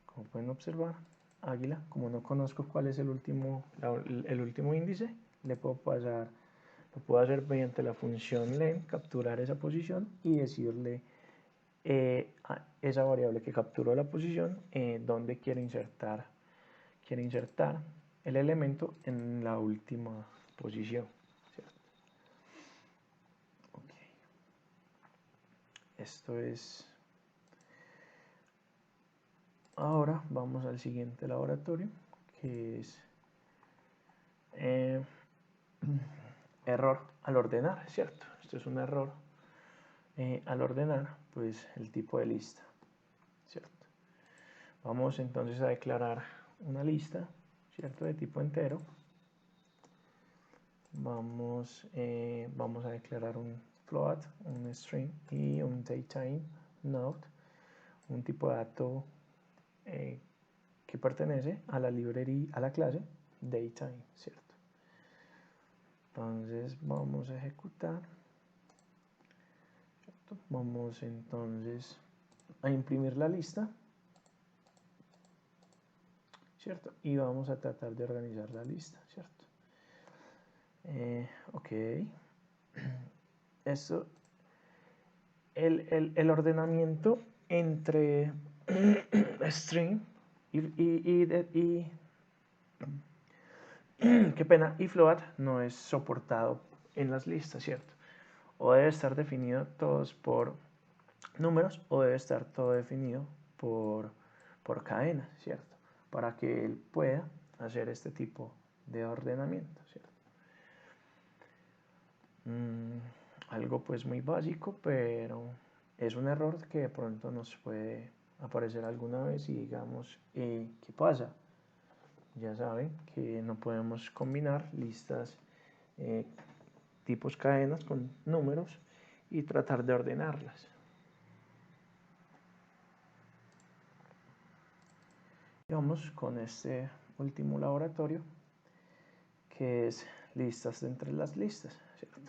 Como pueden observar, águila, como no conozco cuál es el último índice, le puedo pasar, lo puedo hacer mediante la función len, capturar esa posición y decirle a esa variable que capturó la posición donde quiere insertar el elemento en la última posición, ¿cierto? Okay. Esto es. Ahora vamos al siguiente laboratorio, que es error al ordenar, ¿cierto? Esto es un error al ordenar, pues el tipo de lista, ¿cierto? Vamos entonces a declarar una lista, ¿cierto? De tipo entero. Vamos a declarar un float, un string y un datetime node, un tipo de dato que pertenece a la librería, a la clase datetime, ¿cierto? Entonces vamos a ejecutar, ¿cierto? Vamos entonces a imprimir la lista, ¿cierto? Y vamos a tratar de organizar la lista, ¿cierto? Ok. Esto, el ordenamiento entre string qué pena, y float no es soportado en las listas, ¿cierto? O debe estar definido todos por números o debe estar todo definido por cadenas, ¿cierto? Para que él pueda hacer este tipo de ordenamiento, ¿cierto? Algo pues muy básico, pero es un error que de pronto nos puede aparecer alguna vez y digamos, ¿qué pasa? Ya saben que no podemos combinar listas tipos cadenas con números y tratar de ordenarlas. Y vamos con este último laboratorio, que es listas de entre las listas, ¿cierto?